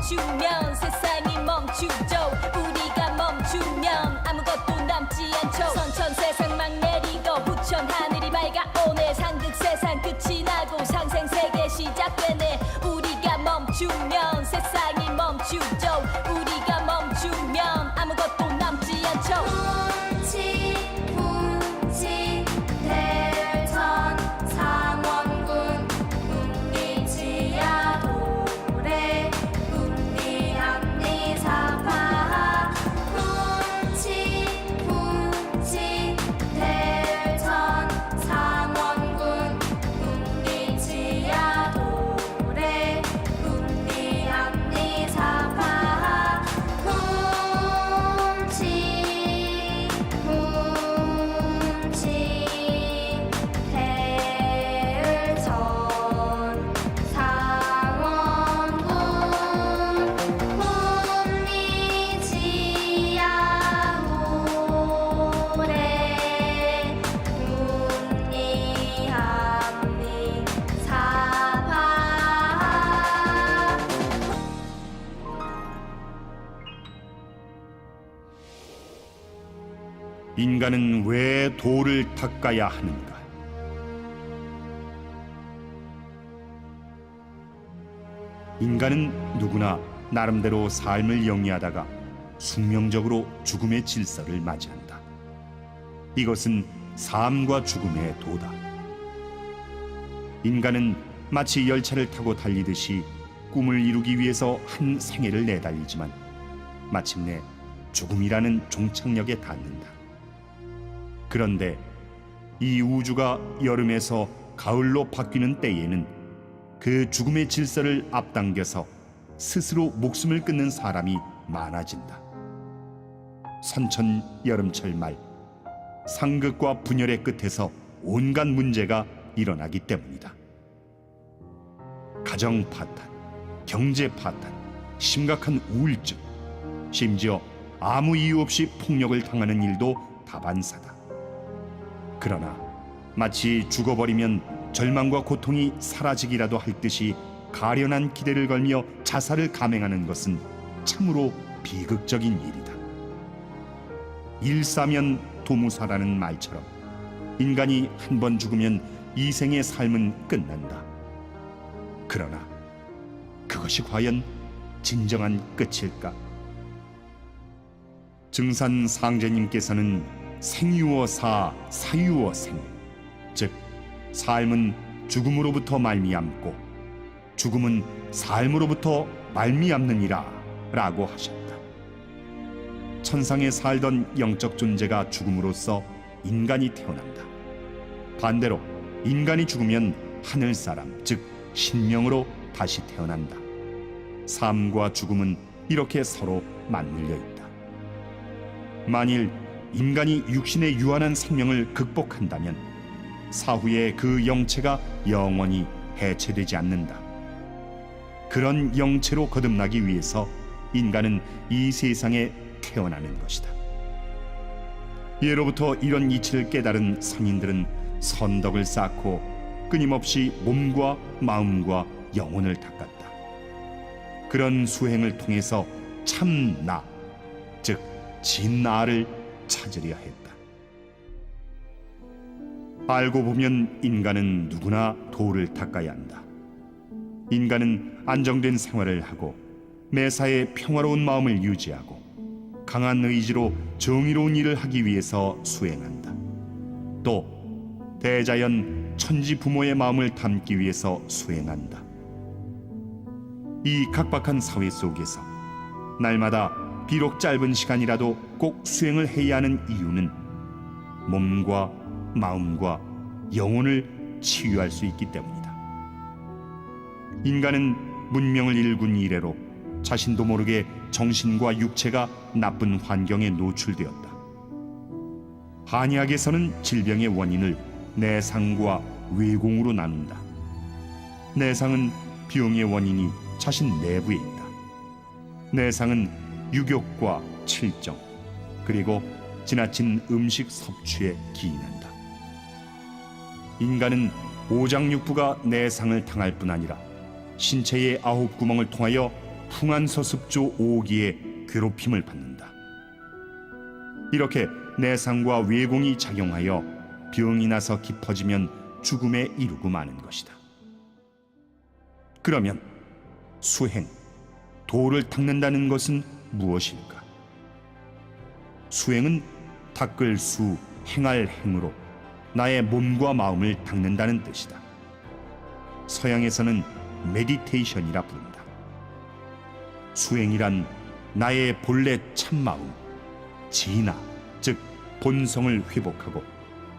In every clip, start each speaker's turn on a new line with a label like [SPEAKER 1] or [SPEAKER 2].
[SPEAKER 1] 멈추면 세상이 멈추죠. 우리가 멈추면 아무것도 남지 않죠. 선천 세상 막 내리고 부천 하늘이 맑아 오네. 상극 세상 끝이 나고 상생 세계 시작되네. 우리가 멈추면 세상이 멈추죠. 우리가 멈추면 아무것도 남지 않죠.
[SPEAKER 2] 뭉치 대천 상원군 웅리지야 도래 웅리암리 사파 뭉치 대천 상원군 웅리지야 도래 웅리암리 사파 뭉치 대천 상원군 웅리지야 도래 웅리암리 사파.
[SPEAKER 3] 인간은 왜 도를 닦아야 하는가? 인간은 누구나 나름대로 삶을 영위하다가 숙명적으로 죽음의 질서를 맞이한다. 이것은 삶과 죽음의 도다. 인간은 마치 열차를 타고 달리듯이 꿈을 이루기 위해서 한 생애를 내달리지만 마침내 죽음이라는 종착역에 닿는다. 그런데 이 우주가 여름에서 가을로 바뀌는 때에는 그 죽음의 질서를 앞당겨서 스스로 목숨을 끊는 사람이 많아진다. 선천 여름철 말, 상극과 분열의 끝에서 온갖 문제가 일어나기 때문이다. 가정 파탄, 경제 파탄, 심각한 우울증, 심지어 아무 이유 없이 폭력을 당하는 일도 다반사다. 그러나 마치 죽어버리면 절망과 고통이 사라지기라도 할 듯이 가련한 기대를 걸며 자살을 감행하는 것은 참으로 비극적인 일이다. 일사면 도무사라는 말처럼 인간이 한 번 죽으면 이 생의 삶은 끝난다. 그러나 그것이 과연 진정한 끝일까? 증산 상제님께서는 생유어 사, 사유어 생, 즉 삶은 죽음으로부터 말미암고 죽음은 삶으로부터 말미암느니라 라고 하셨다. 천상에 살던 영적 존재가 죽음으로써 인간이 태어난다. 반대로 인간이 죽으면 하늘 사람, 즉 신령으로 다시 태어난다. 삶과 죽음은 이렇게 서로 맞물려 있다. 만일 인간이 육신의 유한한 생명을 극복한다면 사후에 그 영체가 영원히 해체되지 않는다. 그런 영체로 거듭나기 위해서 인간은 이 세상에 태어나는 것이다. 예로부터 이런 이치를 깨달은 선인들은 선덕을 쌓고 끊임없이 몸과 마음과 영혼을 닦았다. 그런 수행을 통해서 참나, 즉 진나를 찾으려 했다. 알고 보면 인간은 누구나 도를 닦아야 한다. 인간은 안정된 생활을 하고 매사에 평화로운 마음을 유지하고 강한 의지로 정의로운 일을 하기 위해서 수행한다. 또 대자연 천지 부모의 마음을 담기 위해서 수행한다. 이 각박한 사회 속에서 날마다 비록 짧은 시간이라도 꼭 수행을 해야 하는 이유는 몸과 마음과 영혼을 치유할 수 있기 때문이다. 인간은 문명을 일군 이래로 자신도 모르게 정신과 육체가 나쁜 환경에 노출되었다. 한의학에서는 질병의 원인을 내상과 외공으로 나눈다. 내상은 병의 원인이 자신 내부에 있다. 내상은 유욕과 칠정, 그리고 지나친 음식 섭취에 기인한다. 인간은 오장육부가 내상을 당할 뿐 아니라 신체의 9구멍을 통하여 풍한서습조 5기의 괴롭힘을 받는다. 이렇게 내상과 외공이 작용하여 병이 나서 깊어지면 죽음에 이르고 마는 것이다. 그러면 수행, 도를 닦는다는 것은 무엇일까? 수행은 닦을 수, 행할 행으로 나의 몸과 마음을 닦는다는 뜻이다. 서양에서는 메디테이션이라 부른다. 수행이란 나의 본래 참마음, 진화, 즉 본성을 회복하고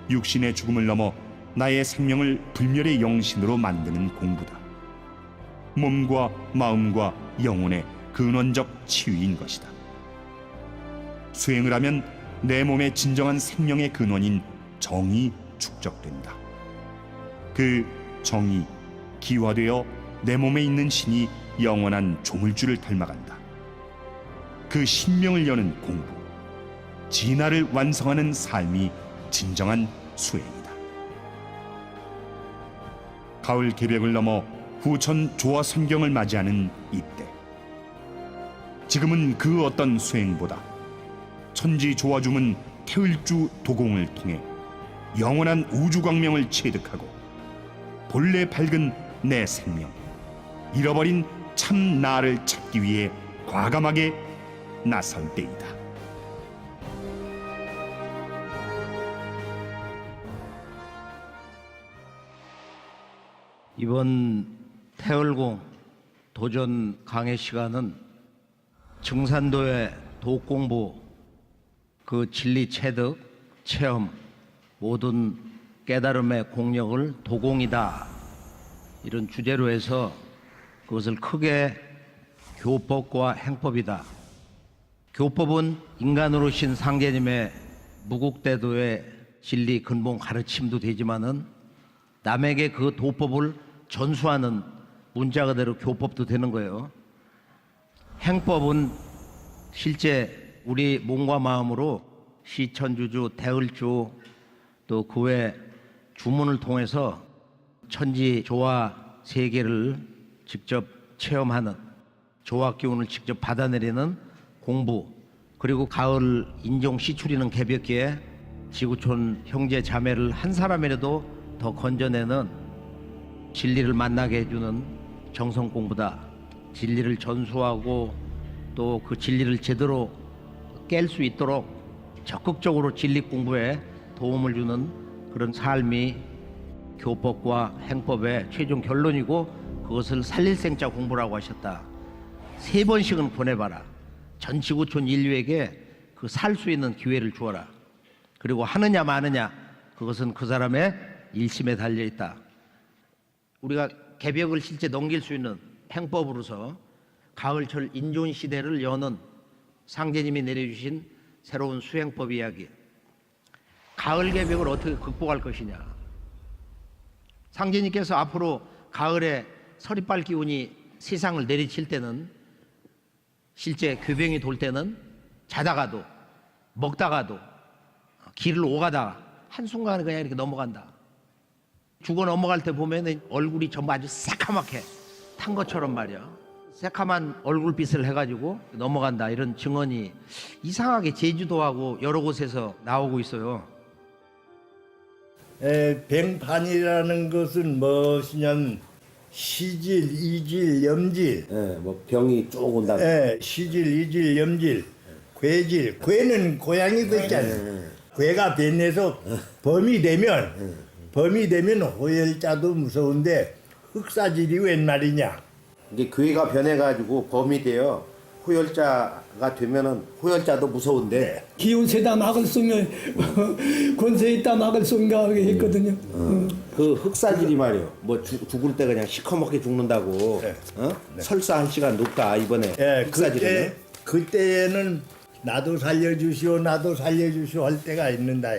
[SPEAKER 3] 육신의 죽음을 넘어 나의 생명을 불멸의 영신으로 만드는 공부다. 몸과 마음과 영혼의 근원적 치유인 것이다. 수행을 하면 내 몸의 진정한 생명의 근원인 정이 축적된다. 그 정이 기화되어 내 몸에 있는 신이 영원한 조물주를 닮아간다. 그 신명을 여는 공부, 진화를 완성하는 삶이 진정한 수행이다. 가을 개벽을 넘어 후천 조화선경을 맞이하는 이때, 지금은 그 어떤 수행보다 천지 조화주문 태을주 도공을 통해 영원한 우주광명을 체득하고 본래 밝은 내 생명, 잃어버린 참 나를 찾기 위해 과감하게 나설 때이다.
[SPEAKER 4] 이번 태을공 도전 강의 시간은 증산도의 도공부, 그 진리 체득, 체험, 모든 깨달음의 공력을 도공이다, 이런 주제로 해서 그것을 크게 교법과 행법이다. 교법은 인간으로 신 상제님의 무국대도의 진리 근본 가르침도 되지만은 남에게 그 도법을 전수하는 문자 그대로 교법도 되는 거예요. 행법은 실제 우리 몸과 마음으로 시천주주, 태을주, 또 그 외 주문을 통해서 천지 조화 세계를 직접 체험하는, 조화 기운을 직접 받아내리는 공부, 그리고 가을 인종 씨 추리는 개벽기에 지구촌 형제 자매를 한 사람이라도 더 건져내는, 진리를 만나게 해주는 정성 공부다. 진리를 전수하고 또 그 진리를 제대로 깰 수 있도록 적극적으로 진리 공부에 도움을 주는 그런 삶이 교법과 행법의 최종 결론이고, 그것을 살릴생자 공부라고 하셨다. 3번씩은 보내봐라. 전 지구촌 인류에게 그 살 수 있는 기회를 주어라. 그리고 하느냐 마느냐, 그것은 그 사람의 일심에 달려있다. 우리가 개벽을 실제 넘길 수 있는 행법으로서 가을철 인존 시대를 여는 상제님이 내려주신 새로운 수행법 이야기, 가을 개벽을 어떻게 극복할 것이냐. 상제님께서 앞으로 가을에 서리빨 기운이 세상을 내리칠 때는, 실제 괴병이 돌 때는 자다가도 먹다가도 길을 오가다가 한순간에 그냥 이렇게 넘어간다. 죽어 넘어갈 때 보면 얼굴이 전부 아주 새카맣게 탄 것처럼 말이야, 새카만 얼굴빛을 해가지고 넘어간다, 이런 증언이 이상하게 제주도하고 여러 곳에서 나오고 있어요.
[SPEAKER 5] 병판이라는 것은 무엇이냐면 시질, 이질, 염질.
[SPEAKER 6] 뭐 병이 쭉 온다.
[SPEAKER 5] 시질, 이질, 염질, 괴질. 괴는 고양이 같잖아요. 괴가 변해서 범이 되면 호열자도 무서운데 흑사질이 웬 말이냐.
[SPEAKER 6] 이게 괴가 변해가지고 범이 돼요. 호열자가 되면은 호열자도 무서운데.
[SPEAKER 7] 기운 세다 막을 쏘면 권세 있다 막을 쏜가 했거든요.
[SPEAKER 6] 그 흑사질이 말이요. 뭐 죽을 때 그냥 시커멓게 죽는다고. 설사 1시간 눕다 이번에. 흑사질은.
[SPEAKER 5] 그때는 나도 살려주시오, 나도 살려주시오 할 때가 있는다.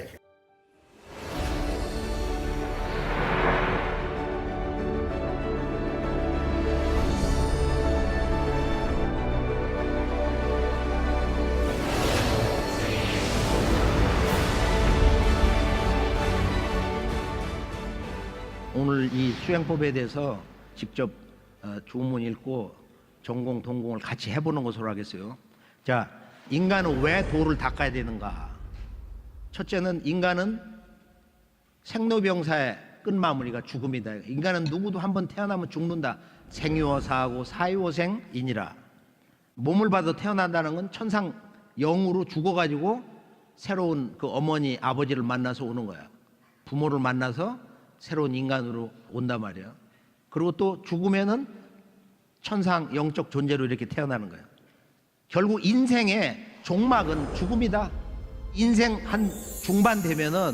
[SPEAKER 4] 오늘 이 수행법에 대해서 직접 주문 읽고 전공, 동공을 같이 해보는 것으로 하겠어요. 자, 인간은 왜 도를 닦아야 되는가? 첫째는 인간은 생로병사의 끝마무리가 죽음이다. 인간은 누구도 한번 태어나면 죽는다. 생유어사하고 사유어생이니라. 몸을 받아 태어난다는 건 천상 영으로 죽어가지고 새로운 그 어머니, 아버지를 만나서 오는 거야. 부모를 만나서 새로운 인간으로 온단 말이야. 그리고 또 죽으면은 천상 영적 존재로 이렇게 태어나는 거야. 결국 인생의 종막은 죽음이다. 인생 한 중반 되면은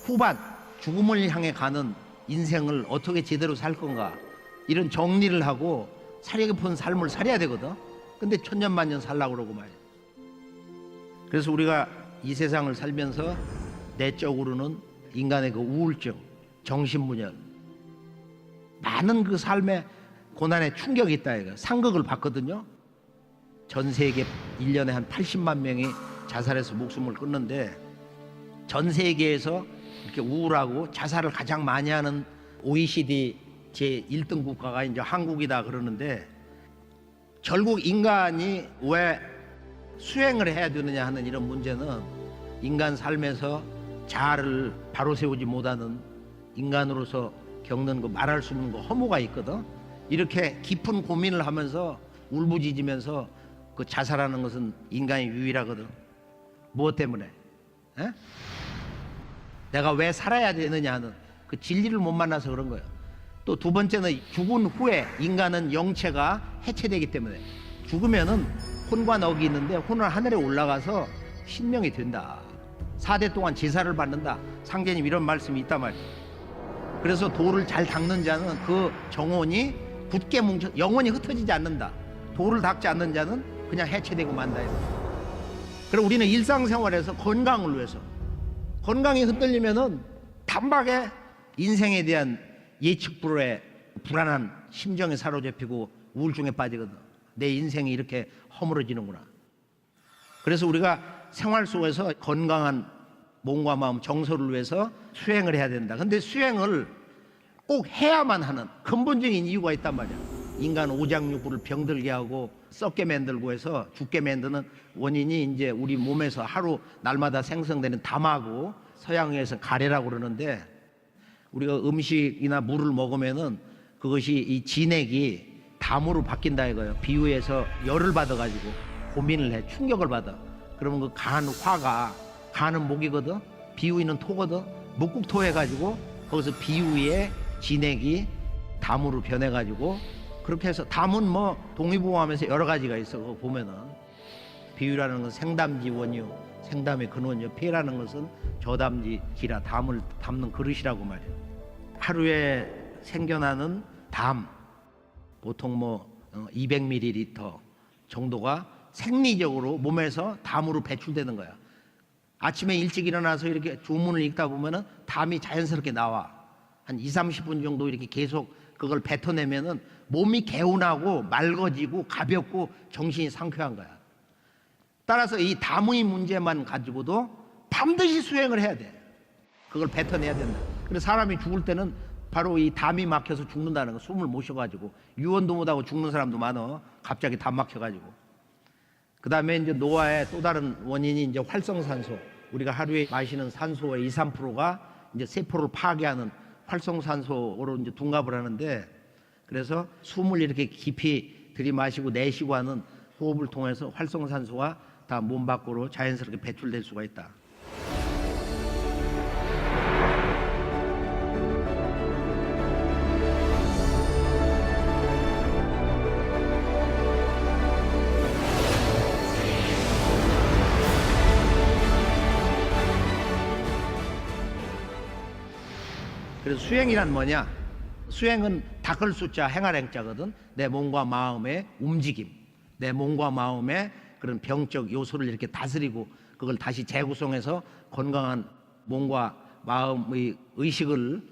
[SPEAKER 4] 후반 죽음을 향해 가는 인생을 어떻게 제대로 살 건가 이런 정리를 하고 사려 깊은 삶을 살아야 되거든. 근데 천년만년 살라고 그러고 말이야. 그래서 우리가 이 세상을 살면서 내적으로는 인간의 그 우울증, 정신분열, 많은 그 삶의 고난의 충격이 있다 이거. 상극을 봤거든요. 전 세계 1년에 한 80만 명이 자살해서 목숨을 끊는데 전 세계에서 이렇게 우울하고 자살을 가장 많이 하는 OECD 제 1등 국가가 이제 한국이다 그러는데 결국 인간이 왜 수행을 해야 되느냐 하는 이런 문제는 인간 삶에서 자아를 바로 세우지 못하는 인간으로서 겪는 그 말할 수 없는 그 허무가 있거든. 이렇게 깊은 고민을 하면서 울부짖으면서 그 자살하는 것은 인간이 유일하거든. 무엇 때문에? 에? 내가 왜 살아야 되느냐 하는 그 진리를 못 만나서 그런 거예요. 또 두 번째는 죽은 후에 인간은 영체가 해체되기 때문에 죽으면은 혼과 넋이 있는데 혼은 하늘에 올라가서 신명이 된다. 4대 동안 제사를 받는다. 상제님 이런 말씀이 있단 말이에요. 그래서 도를 잘 닦는 자는 그 정혼이 굳게 뭉쳐 영혼이 흩어지지 않는다. 도를 닦지 않는 자는 그냥 해체되고 만다. 그리고 우리는 일상생활에서 건강을 위해서 건강이 흔들리면은 단박에 인생에 대한 예측 불허의 불안한 심정에 사로잡히고 우울증에 빠지거든. 내 인생이 이렇게 허물어지는구나. 그래서 우리가 생활 속에서 건강한 몸과 마음, 정서를 위해서 수행을 해야 된다. 근데 수행을 꼭 해야만 하는 근본적인 이유가 있단 말이야. 인간 오장육부를 병들게 하고 썩게 만들고 해서 죽게 만드는 원인이 이제 우리 몸에서 하루 날마다 생성되는 담하고 서양에서 가래라고 그러는데 우리가 음식이나 물을 먹으면은 그것이 이 진액이 담으로 바뀐다 이거예요. 비유해서 열을 받아가지고 고민을 해, 충격을 받아. 그러면 그 간 화가 간은 목이거든, 비위는 토거든. 묵국토 해가지고 거기서 비위의 진액이 담으로 변해가지고 그렇게 해서 담은 뭐 동의보감에서 여러 가지가 있어. 그거 보면은 비유라는 건 생담지 원이요, 생담의 근원이요, 폐라는 것은 저담지 기라, 담을 담는 그릇이라고 말이에요. 하루에 생겨나는 담 보통 뭐 200ml 정도가 생리적으로 몸에서 담으로 배출되는 거야. 아침에 일찍 일어나서 이렇게 주문을 읽다 보면은 담이 자연스럽게 나와. 한 20-30분 정도 이렇게 계속 그걸 뱉어내면은 몸이 개운하고 맑아지고 가볍고 정신이 상쾌한 거야. 따라서 이 담의 문제만 가지고도 반드시 수행을 해야 돼. 그걸 뱉어내야 된다. 그래서 사람이 죽을 때는 바로 이 담이 막혀서 죽는다는 거, 숨을 못 쉬어가지고 유언도 못하고 죽는 사람도 많어. 갑자기 담 막혀가지고. 그 다음에 이제 노화의 또 다른 원인이 이제 활성산소. 우리가 하루에 마시는 산소의 2-3%가 이제 세포를 파괴하는 활성산소로 이제 둔갑을 하는데, 그래서 숨을 이렇게 깊이 들이마시고 내쉬고 하는 호흡을 통해서 활성산소가 다 몸 밖으로 자연스럽게 배출될 수가 있다. 그래서 수행이란 뭐냐? 수행은 닦을 숫자, 행할 행자거든. 내 몸과 마음의 움직임, 내 몸과 마음의 그런 병적 요소를 이렇게 다스리고 그걸 다시 재구성해서 건강한 몸과 마음의 의식을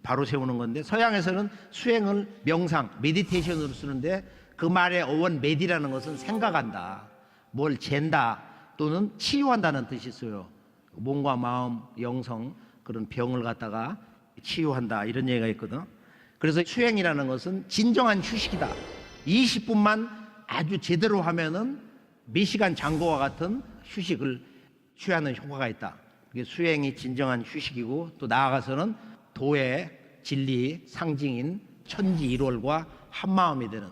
[SPEAKER 4] 바로 세우는 건데, 서양에서는 수행을 명상, 메디테이션으로 쓰는데 그 말의 어원 메디라는 것은 생각한다, 뭘 잰다 또는 치유한다는 뜻이 있어요. 몸과 마음, 영성 그런 병을 갖다가 치유한다 이런 얘기가 있거든. 그래서 수행이라는 것은 진정한 휴식이다. 20분만 아주 제대로 하면은 미시간 장고와 같은 휴식을 취하는 효과가 있다. 그게 수행이 진정한 휴식이고, 또 나아가서는 도의 진리 상징인 천지 일월과 한마음이 되는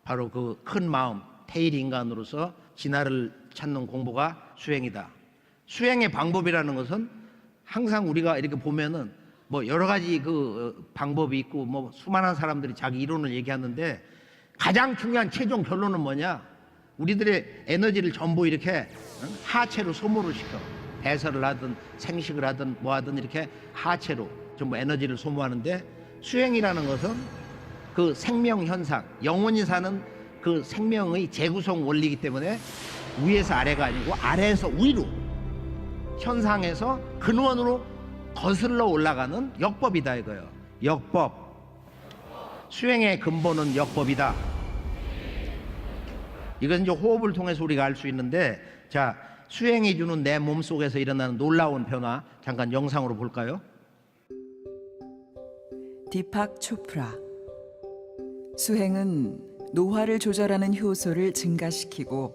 [SPEAKER 4] 바로 그 큰 마음, 태일 인간으로서 진화를 찾는 공부가 수행이다. 수행의 방법이라는 것은 항상 우리가 이렇게 보면은 뭐 여러 가지 그 방법이 있고 뭐 수많은 사람들이 자기 이론을 얘기하는데, 가장 중요한 최종 결론은 뭐냐? 우리들의 에너지를 전부 이렇게 하체로 소모를 시켜. 배설을 하든 생식을 하든 뭐 하든 이렇게 하체로 전부 에너지를 소모하는데, 수행이라는 것은 그 생명 현상, 영원히 사는 그 생명의 재구성 원리이기 때문에 위에서 아래가 아니고 아래에서 위로, 현상에서 근원으로 거슬러 올라가는 역법이다 이거예요. 역법. 수행의 근본은 역법이다. 이건 이제 호흡을 통해서 우리가 알 수 있는데, 자, 수행이 주는 내 몸 속에서 일어나는 놀라운 변화 잠깐 영상으로 볼까요?
[SPEAKER 8] 디팍 초프라. 수행은 노화를 조절하는 효소를 증가시키고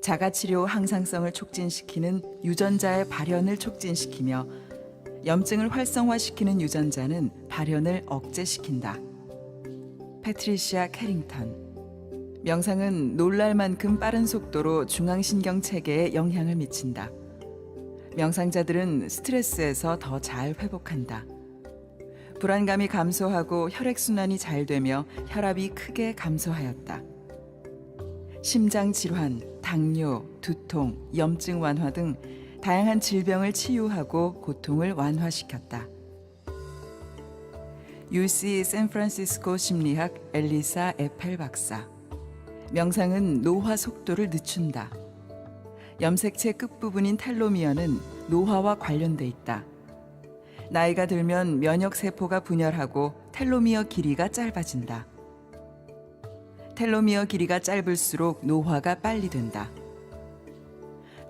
[SPEAKER 8] 자가치료 항상성을 촉진시키는 유전자의 발현을 촉진시키며 염증을 활성화시키는 유전자는 발현을 억제시킨다. 패트리시아 캐링턴. 명상은 놀랄 만큼 빠른 속도로 중앙신경 체계에 영향을 미친다. 명상자들은 스트레스에서 더 잘 회복한다. 불안감이 감소하고 혈액순환이 잘 되며 혈압이 크게 감소하였다. 심장 질환, 당뇨, 두통, 염증 완화 등 다양한 질병을 치유하고 고통을 완화시켰다. UC 샌프란시스코 심리학 엘리사 에펠 박사. 명상은 노화 속도를 늦춘다. 염색체 끝부분인 텔로미어는 노화와 관련돼 있다. 나이가 들면 면역 세포가 분열하고 텔로미어 길이가 짧아진다. 텔로미어 길이가 짧을수록 노화가 빨리 된다.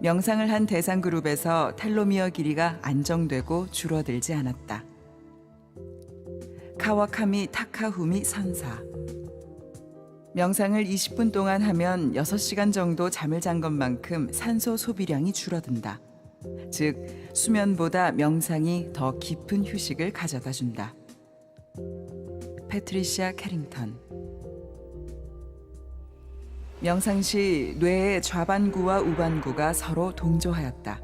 [SPEAKER 8] 명상을 한 대상 그룹에서 텔로미어 길이가 안정되고 줄어들지 않았다. 카와카미 타카후미 선사. 명상을 20분 동안 하면 6시간 정도 잠을 잔 것만큼 산소 소비량이 줄어든다. 즉, 수면보다 명상이 더 깊은 휴식을 가져다 준다. 패트리시아 캐링턴. 명상 시 뇌의 좌반구와 우반구가 서로 동조하였다.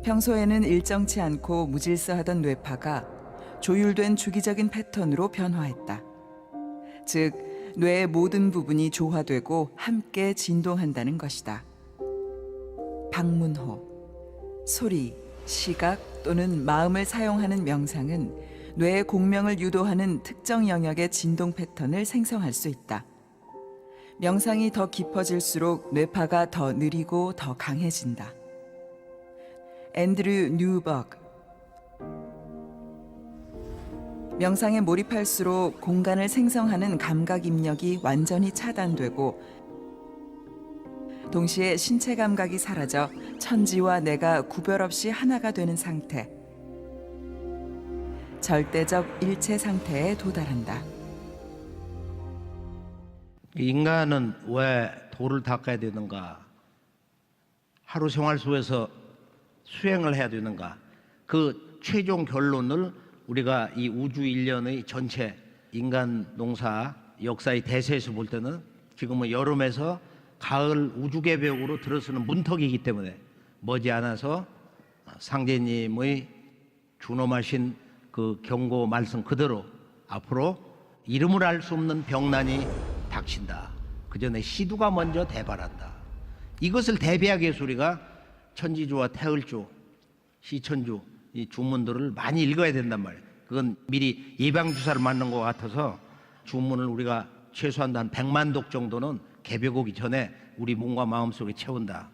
[SPEAKER 8] 평소에는 일정치 않고 무질서하던 뇌파가 조율된 주기적인 패턴으로 변화했다. 즉, 뇌의 모든 부분이 조화되고 함께 진동한다는 것이다. 박문호. 소리, 시각 또는 마음을 사용하는 명상은 뇌의 공명을 유도하는 특정 영역의 진동 패턴을 생성할 수 있다. 명상이 더 깊어질수록 뇌파가 더 느리고 더 강해진다. 앤드류 뉴버그. 명상에 몰입할수록 공간을 생성하는 감각 입력이 완전히 차단되고 동시에 신체 감각이 사라져 천지와 내가 구별 없이 하나가 되는 상태, 절대적 일체 상태에 도달한다.
[SPEAKER 4] 인간은 왜 도를 닦아야 되는가? 하루 생활 속에서 수행을 해야 되는가? 그 최종 결론을 우리가 이 우주 일련의 전체 인간 농사 역사의 대세에서 볼 때는 지금은 여름에서 가을 우주개벽으로 들어서는 문턱이기 때문에 머지않아서 상제님의 준엄하신 그 경고 말씀 그대로 앞으로 이름을 알 수 없는 병난이 닥친다. 그 전에 시두가 먼저 대발한다. 이것을 대비하기 위해서 우리가 천지주와 태을주, 시천주 이 주문들을 많이 읽어야 된단 말이에요. 그건 미리 예방주사를 맞는 것 같아서 주문을 우리가 최소한 한 100만 독 정도는 개벽 오기 전에 우리 몸과 마음 속에 채운다.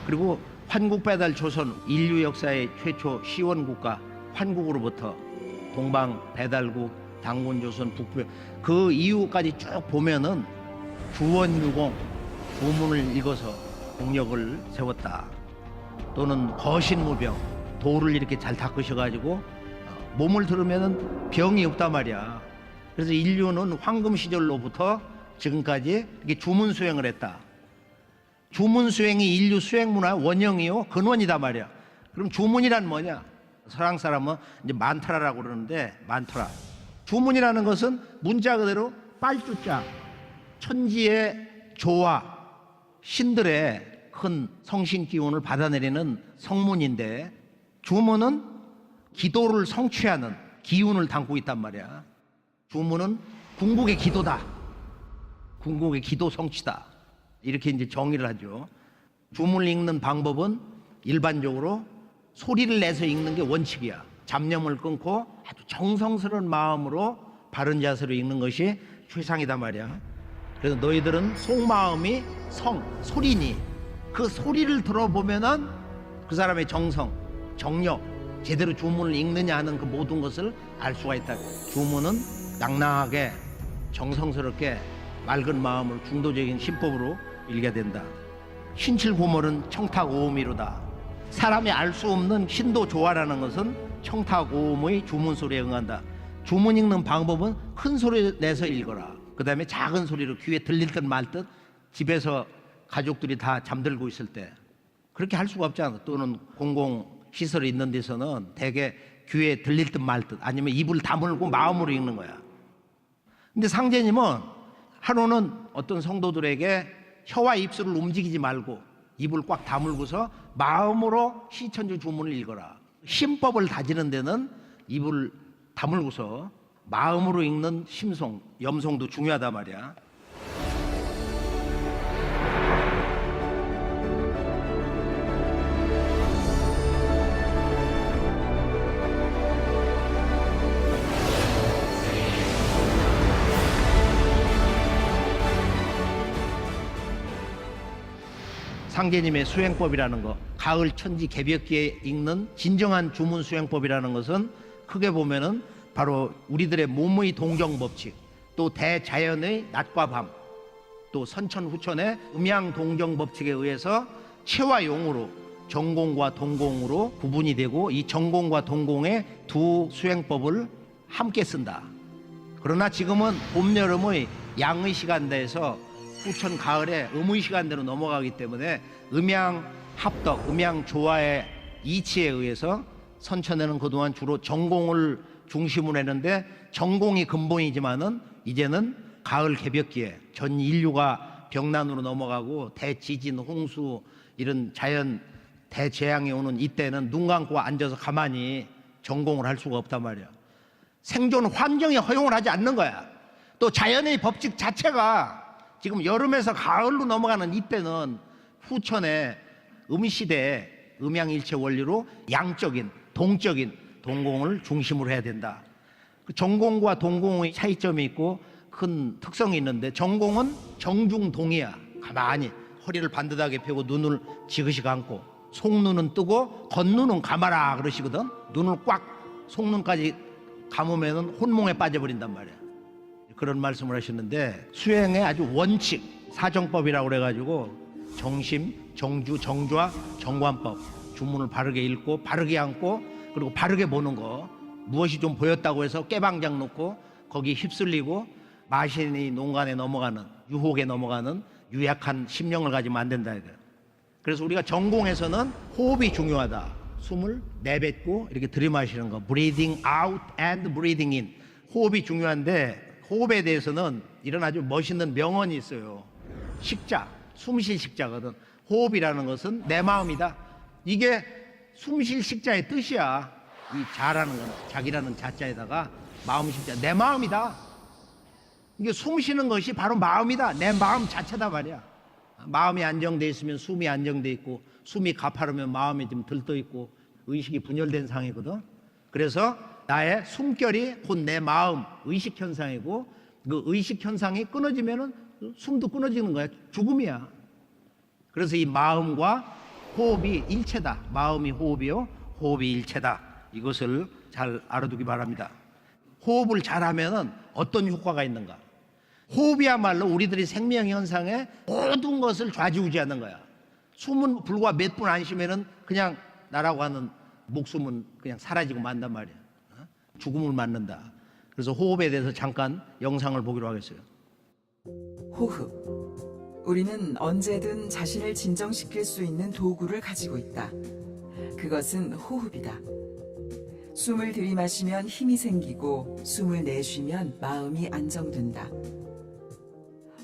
[SPEAKER 4] 그리고 환국배달 조선 인류 역사의 최초 시원국가 환국으로부터 동방 배달국 당군조선, 북부 그 이후까지 쭉 보면은 주원유공 주문을 읽어서 공력을 세웠다. 또는 거신무병 돌을 이렇게 잘 닦으셔가지고 몸을 들으면은 병이 없단 말이야. 그래서 인류는 황금 시절로부터 지금까지 이렇게 주문 수행을 했다. 주문 수행이 인류 수행 문화의 원형이요 근원이다 말이야. 그럼 주문이란 뭐냐? 서양 사람은 이제 만트라라고 그러는데 만트라. 주문이라는 것은 문자 그대로 빨주자 천지의 조화 신들의 큰 성신 기운을 받아내리는 성문인데 주문은 기도를 성취하는 기운을 담고 있단 말이야. 주문은 궁극의 기도다. 궁극의 기도 성취다. 이렇게 이제 정의를 하죠. 주문을 읽는 방법은 일반적으로 소리를 내서 읽는 게 원칙이야. 잡념을 끊고 아주 정성스러운 마음으로 바른 자세로 읽는 것이 최상이다 말이야. 그래서 너희들은 속마음이 소리니 그 소리를 들어보면은 그 사람의 정성, 정력, 제대로 주문을 읽느냐 하는 그 모든 것을 알 수가 있다. 주문은 낭낭하게 정성스럽게 맑은 마음으로 중도적인 신법으로 읽어야 된다. 신칠고mol은 청탁오음이로다. 사람이 알 수 없는 신도 조화라는 것은 청탁오음의 주문 소리에 응한다. 주문 읽는 방법은 큰 소리 내서 읽어라. 그 다음에 작은 소리로 귀에 들릴 듯 말 듯 집에서 가족들이 다 잠들고 있을 때 그렇게 할 수가 없잖아. 또는 공공시설이 있는 데서는 대개 귀에 들릴 듯 말 듯 아니면 입을 다물고 마음으로 읽는 거야. 근데 상제님은 하루는 어떤 성도들에게 혀와 입술을 움직이지 말고 입을 꽉 다물고서 마음으로 시천주 주문을 읽어라. 심법을 다지는 데는 입을 다물고서 마음으로 읽는 심송, 염송도 중요하단 말이야. 상제님의 수행법이라는 거, 가을 천지 개벽기에 읽는 진정한 주문 수행법이라는 것은 크게 보면은 바로 우리들의 몸의 동정법칙, 또 대자연의 낮과 밤, 또 선천후천의 음양동정법칙에 의해서 체와 용으로 정공과 동공으로 구분이 되고 이 정공과 동공의 두 수행법을 함께 쓴다. 그러나 지금은 봄, 여름의 양의 시간대에서 후천 가을에 음의 시간대로 넘어가기 때문에 음양 합덕, 음양 조화의 이치에 의해서 선천에는 그동안 주로 정공을 중심으로 했는데 정공이 근본이지만은 이제는 가을 개벽기에 전 인류가 병난으로 넘어가고 대지진, 홍수 이런 자연 대재앙이 오는 이때는 눈 감고 앉아서 가만히 전공을 할 수가 없단 말이야. 생존 환경이 허용을 하지 않는 거야. 또 자연의 법칙 자체가 지금 여름에서 가을로 넘어가는 이때는 후천의 음시대의 음양일체 원리로 양적인 동적인 동공을 중심으로 해야 된다. 그 정공과 동공의 차이점이 있고 큰 특성이 있는데 정공은 정중동이야. 가만히 허리를 반듯하게 펴고 눈을 지그시 감고 속눈은 뜨고 겉눈은 감아라 그러시거든. 눈을 꽉 속눈까지 감으면 혼몽에 빠져버린단 말이야. 그런 말씀을 하셨는데 수행의 아주 원칙 사정법이라고 그래가지고 정심, 정주, 정좌, 정관법 주문을 바르게 읽고 바르게 앉고 그리고 바르게 보는 거 무엇이 좀 보였다고 해서 깨방장 놓고 거기 휩쓸리고 마신이 농간에 넘어가는 유혹에 넘어가는 유약한 심령을 가지면 안 된다 이거예요. 그래서 우리가 전공에서는 호흡이 중요하다. 숨을 내뱉고 이렇게 들이마시는 거 breathing out and breathing in 호흡이 중요한데 호흡에 대해서는 이런 아주 멋있는 명언이 있어요. 식자, 숨쉴 식자거든. 호흡이라는 것은 내 마음이다. 이게 숨쉴 식자의 뜻이야. 이 자라는 건 자기라는 자자에다가 마음 식자, 내 마음이다. 이게 숨 쉬는 것이 바로 마음이다. 내 마음 자체다 말이야. 마음이 안정돼 있으면 숨이 안정돼 있고 숨이 가파르면 마음이 좀 들떠 있고 의식이 분열된 상이거든. 그래서 나의 숨결이 곧 내 마음 의식 현상이고 그 의식 현상이 끊어지면은 숨도 끊어지는 거야. 죽음이야. 그래서 이 마음과 호흡이 일체다. 마음이 호흡이요, 호흡이 일체다. 이것을 잘 알아두기 바랍니다. 호흡을 잘하면은 어떤 효과가 있는가? 호흡이야말로 우리들이 생명 현상의 모든 것을 좌지우지하는 거야. 숨은 불과 몇 분 안 쉬면은 그냥 나라고 하는 목숨은 그냥 사라지고 만단 말이야. 죽음을 맞는다. 그래서 호흡에 대해서 잠깐 영상을 보기로 하겠어요.
[SPEAKER 8] 호흡. 우리는 언제든 자신을 진정시킬 수 있는 도구를 가지고 있다. 그것은 호흡이다. 숨을 들이마시면 힘이 생기고 숨을 내쉬면 마음이 안정된다.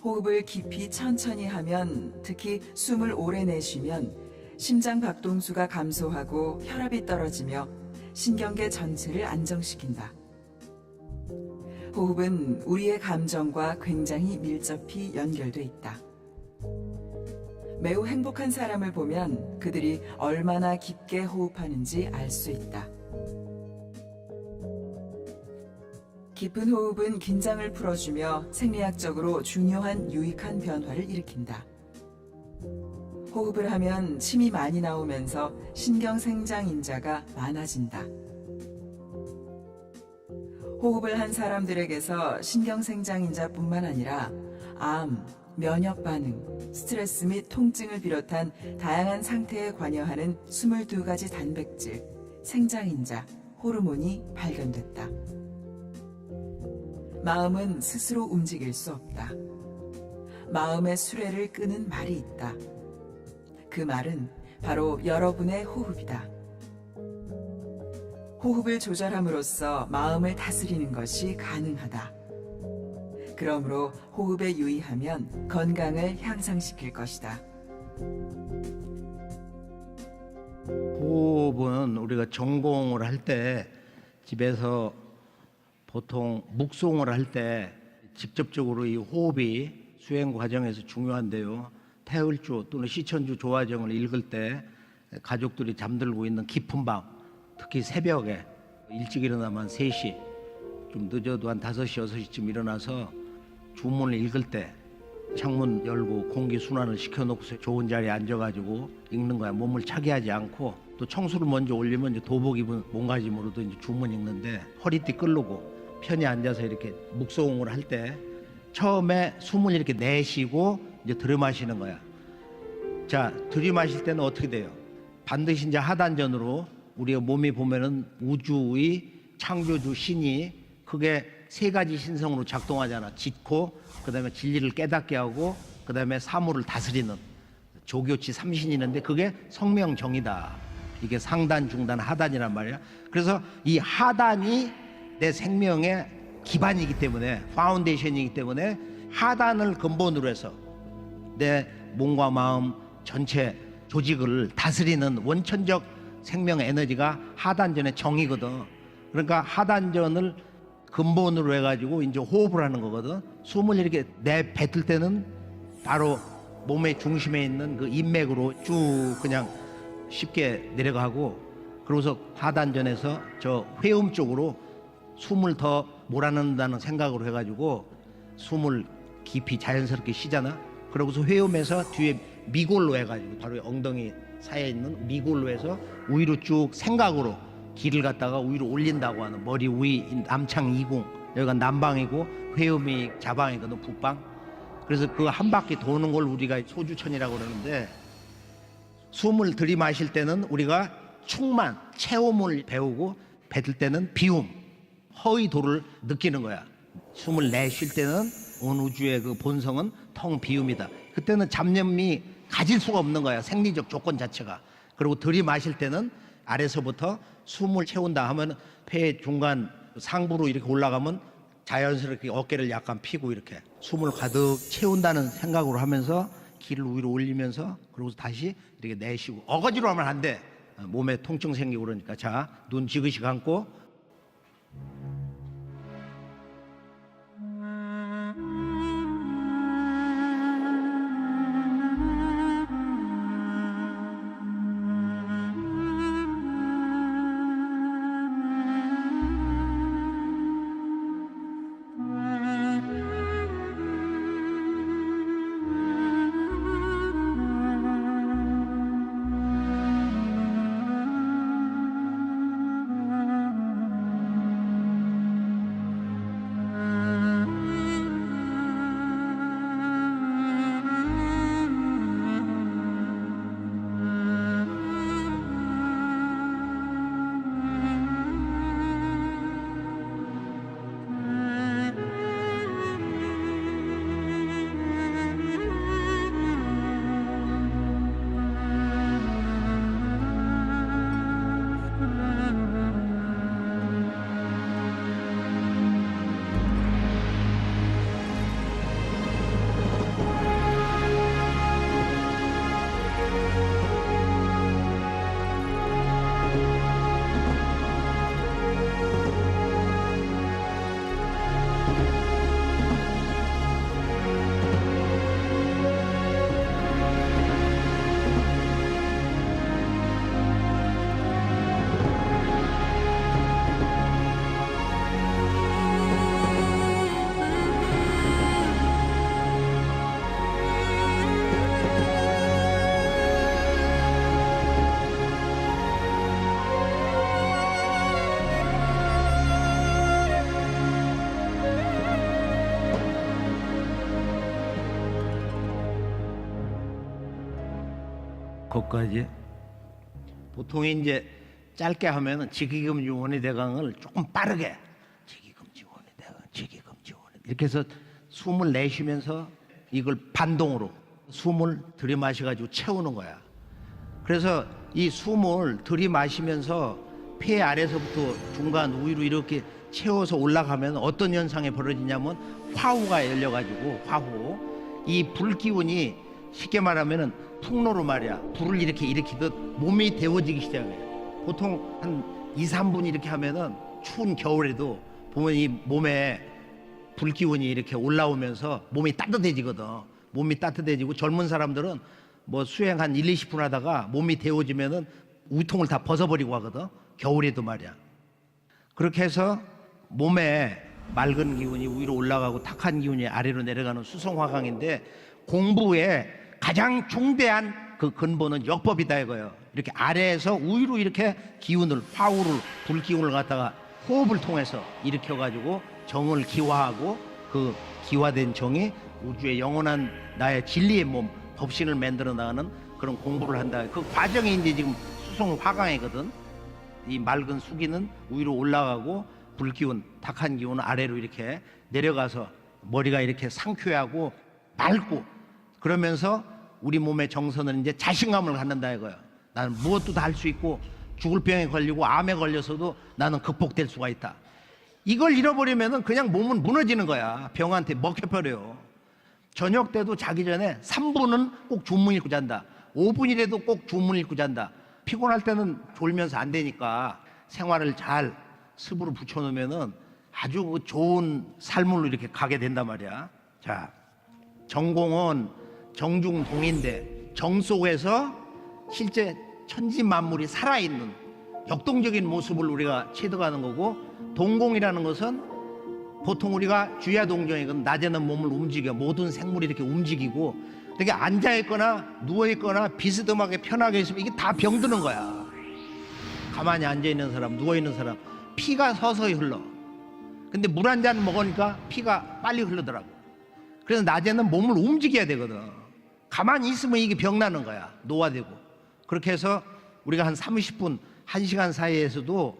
[SPEAKER 8] 호흡을 깊이 천천히 하면, 특히 숨을 오래 내쉬면 심장 박동수가 감소하고 혈압이 떨어지며 신경계 전체를 안정시킨다. 호흡은 우리의 감정과 굉장히 밀접히 연결돼 있다. 매우 행복한 사람을 보면 그들이 얼마나 깊게 호흡하는지 알 수 있다. 깊은 호흡은 긴장을 풀어주며 생리학적으로 중요한 유익한 변화를 일으킨다. 호흡을 하면 침이 많이 나오면서 신경생장인자가 많아진다. 호흡을 한 사람들에게서 신경생장인자뿐만 아니라 암, 면역 반응, 스트레스 및 통증을 비롯한 다양한 상태에 관여하는 22가지 단백질, 생장인자, 호르몬이 발견됐다. 마음은 스스로 움직일 수 없다. 마음의 수레를 끄는 말이 있다. 그 말은 바로 여러분의 호흡이다. 호흡을 조절함으로써 마음을 다스리는 것이 가능하다. 그러므로 호흡에 유의하면 건강을 향상시킬 것이다.
[SPEAKER 4] 호흡은 우리가 전공을 할 때 집에서 보통 묵송을 할 때 직접적으로 이 호흡이 수행 과정에서 중요한데요. 태을주 또는 시천주 조화정을 읽을 때 가족들이 잠들고 있는 깊은 밤, 특히 새벽에 일찍 일어나면 3시, 좀 늦어도 한 5시, 6시쯤 일어나서 주문을 읽을 때 창문 열고 공기 순환을 시켜놓고 좋은 자리에 앉아가지고 읽는 거야. 몸을 차게 하지 않고, 또 청수를 먼저 올리면 이제 도복 입은 몸가짐으로도 이제 주문 읽는데 허리띠 끌고 편히 앉아서 이렇게 묵송을 할 때 처음에 숨을 이렇게 내쉬고 이제 들이마시는 거야. 자, 들이마실 때는 어떻게 돼요? 반드시 이제 하단전으로 우리가 몸이 보면은 우주의 창조주 신이 크게 3가지 신성으로 작동하잖아. 짓고, 그 다음에 진리를 깨닫게 하고, 그 다음에 사물을 다스리는 조교치 3신이 있는데 그게 성명정이다. 이게 상단, 중단, 하단이란 말이야. 그래서 이 하단이 내 생명의 기반이기 때문에, 파운데이션이기 때문에 하단을 근본으로 해서 내 몸과 마음 전체 조직을 다스리는 원천적 생명 에너지가 하단전의 정이거든. 그러니까 하단전을 근본으로 해가지고 이제 호흡을 하는 거거든. 숨을 이렇게 내뱉을 때는 바로 몸의 중심에 있는 그 인맥으로 쭉 그냥 쉽게 내려가고, 그러고서 하단전에서 저 회음 쪽으로 숨을 더 몰아넣는다는 생각으로 해가지고 숨을 깊이 자연스럽게 쉬잖아. 그러고서 회음에서 뒤에 미골로 해가지고 바로 엉덩이 사이에 있는 미골로 해서 위로 쭉 생각으로 기를 갖다가 위로 올린다고 하는, 머리 위 남창 이궁, 여기가 남방이고 회음이 자방이거든, 북방. 그래서 그 한 바퀴 도는 걸 우리가 소주천이라고 그러는데, 숨을 들이마실 때는 우리가 충만, 체험을 배우고, 뱉을 때는 비움, 허의도를 느끼는 거야. 숨을 내쉴 때는 온 우주의 그 본성은 텅 비움이다. 그때는 잡념이 가질 수가 없는 거야, 생리적 조건 자체가. 그리고 들이마실 때는 아래서부터 숨을 채운다 하면 폐 중간 상부로 이렇게 올라가면 자연스럽게 어깨를 약간 펴고 이렇게 숨을 가득 채운다는 생각으로 하면서 기를 위로 올리면서, 그러고서 다시 이렇게 내쉬고. 어거지로 하면 안 돼. 몸에 통증 생기고 그러니까. 자, 눈 지그시 감고. 거기까지. 보통 이제 짧게 하면은 지기금지원이 대강을 조금 빠르게 지기금지원이 대강, 지기금지원이 이렇게 해서 숨을 내쉬면서 이걸 반동으로 숨을 들이마셔가지고 채우는 거야. 그래서 이 숨을 들이마시면서 폐 아래서부터 중간 위로 이렇게 채워서 올라가면 어떤 현상이 벌어지냐면 화후가 열려가지고 화후, 이 불기운이 쉽게 말하면은 풍로로 말이야, 불을 이렇게 일으키듯 몸이 데워지기 시작해요. 보통 한 2, 3분 이렇게 하면은 추운 겨울에도 보면 이 몸에 불기운이 이렇게 올라오면서 몸이 따뜻해지거든. 몸이 따뜻해지고 젊은 사람들은 뭐 수행 한 1, 20분 하다가 몸이 데워지면은 우통을 다 벗어버리고 하거든. 겨울에도 말이야. 그렇게 해서 몸에 맑은 기운이 위로 올라가고 탁한 기운이 아래로 내려가는 수성화강인데, 공부의 가장 중대한 그 근본은 역법이다 이거예요. 이렇게 아래에서 위로 이렇게 기운을, 화우를, 불기운을 갖다가 호흡을 통해서 일으켜가지고 정을 기화하고, 그 기화된 정이 우주의 영원한 나의 진리의 몸, 법신을 만들어 나가는 그런 공부를 한다. 그 과정이 이제 지금 수성화강이거든. 이 맑은 수기는 위로 올라가고 불기운, 탁한 기운은 아래로 이렇게 내려가서 머리가 이렇게 상쾌하고 맑고, 그러면서 우리 몸의 정서는 이제 자신감을 갖는다 이거예요. 나는 무엇도 다 할 수 있고, 죽을 병에 걸리고 암에 걸려서도 나는 극복될 수가 있다. 이걸 잃어버리면은 그냥 몸은 무너지는 거야. 병한테 먹혀버려요. 저녁 때도 자기 전에 3분은 꼭 주문 읽고 잔다. 5분이라도 꼭 주문 읽고 잔다. 피곤할 때는 졸면서 안 되니까 생활을 잘 습으로 붙여놓으면은 아주 그 좋은 삶으로 이렇게 가게 된단 말이야. 자, 정공은 정중동인데 정 속에서 실제 천지 만물이 살아있는 역동적인 모습을 우리가 체득하는 거고, 동공이라는 것은 보통 우리가 주야동정이거든. 낮에는 몸을 움직여, 모든 생물이 이렇게 움직이고, 이렇게 앉아있거나 누워있거나 비스듬하게 편하게 있으면 이게 다 병드는 거야. 가만히 앉아있는 사람, 누워있는 사람 피가 서서히 흘러. 근데 물 한 잔 먹으니까 피가 빨리 흐르더라고. 그래서 낮에는 몸을 움직여야 되거든. 가만히 있으면 이게 병나는 거야. 노화되고. 그렇게 해서 우리가 한 30분, 1시간 사이에서도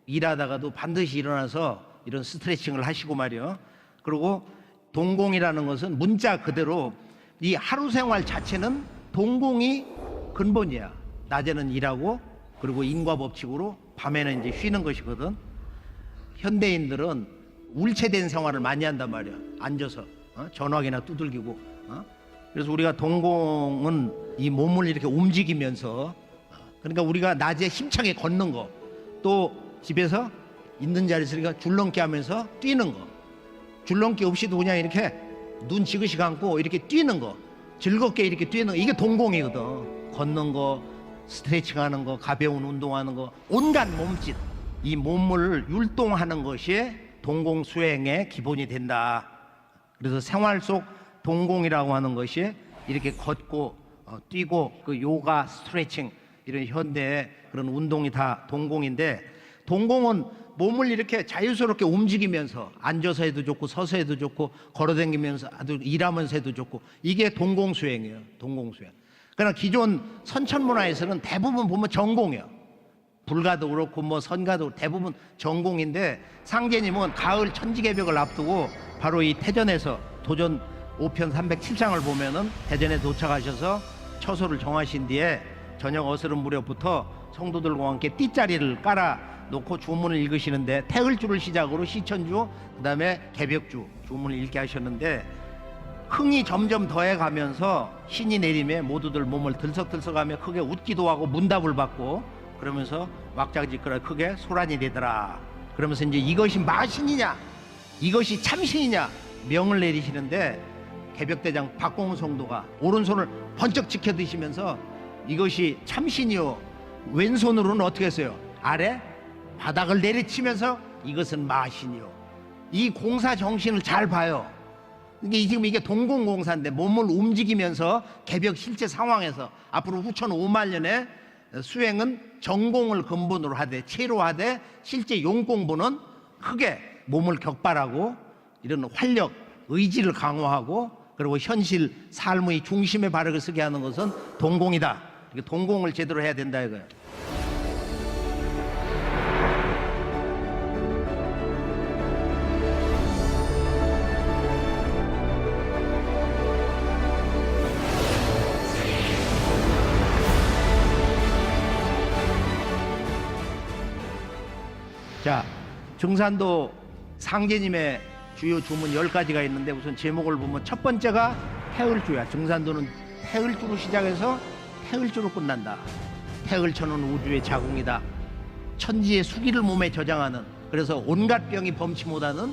[SPEAKER 4] 일하다가도 반드시 일어나서 이런 스트레칭을 하시고 말이요. 그리고 동공이라는 것은 문자 그대로 이 하루 생활 자체는 동공이 근본이야. 낮에는 일하고, 그리고 인과법칙으로 밤에는 이제 쉬는 것이거든. 현대인들은 울체된 생활을 많이 한단 말이야. 앉아서 전화기나 두들기고. 그래서 우리가 동공은 이 몸을 이렇게 움직이면서, 그러니까 우리가 낮에 힘차게 걷는 거, 또 집에서 있는 자리에서 우리가 줄넘기 하면서 뛰는 거, 줄넘기 없이도 그냥 이렇게 눈 지그시 감고 이렇게 뛰는 거, 즐겁게 이렇게 뛰는 거, 이게 동공이거든. 걷는 거, 스트레칭 하는 거, 가벼운 운동하는 거, 온갖 몸짓, 이 몸을 율동하는 것이 동공 수행의 기본이 된다. 그래서 생활 속 동공이라고 하는 것이 이렇게 걷고 뛰고, 그 요가, 스트레칭, 이런 현대의 그런 운동이 다 동공인데, 동공은 몸을 이렇게 자유스럽게 움직이면서 앉아서 해도 좋고, 서서 해도 좋고, 걸어다니면서 아주 일하면서 해도 좋고, 이게 동공수행이에요. 동공수행. 그러나 기존 선천문화에서는 대부분 보면 전공이에요. 불가도 그렇고 뭐 선가도 대부분 전공인데, 상제님은 가을 천지개벽을 앞두고 바로 이 태전에서 도전 5편 307장을 보면은 대전에 도착하셔서 처소를 정하신 뒤에 저녁 어스름 무렵부터 성도들과 함께 띠자리를 깔아 놓고 주문을 읽으시는데, 태을주를 시작으로 시천주, 그 다음에 개벽주 주문을 읽게 하셨는데, 흥이 점점 더해가면서 신이 내림에 모두들 몸을 들썩들썩하며 크게 웃기도 하고 문답을 받고, 그러면서 왁자지껄하게 크게 소란이 되더라. 그러면서 이제 이것이 마신이냐, 이것이 참신이냐 명을 내리시는데, 개벽대장 박공훈 성도가 오른손을 번쩍 지켜드시면서 이것이 참신이요, 왼손으로는 어떻게 했어요? 아래 바닥을 내리치면서 이것은 마신이요. 이 공사 정신을 잘 봐요. 이게 지금 이게 동공공사인데, 몸을 움직이면서 개벽 실제 상황에서 앞으로 후천 5만 년에 수행은 전공을 근본으로 하되, 체로하되, 실제 용공부는 크게 몸을 격발하고 이런 활력, 의지를 강화하고, 그리고 현실 삶의 중심에 바르게 서게 하는 것은 동공이다. 이게 동공을 제대로 해야 된다 이거예요. 자, 증산도 상제님의 주요 주문 10가지가 있는데 우선 제목을 보면 첫 번째가 태을주야. 증산도는 태을주로 시작해서 태을주로 끝난다. 태을천은 우주의 자궁이다. 천지의 수기를 몸에 저장하는, 그래서 온갖 병이 범치 못하는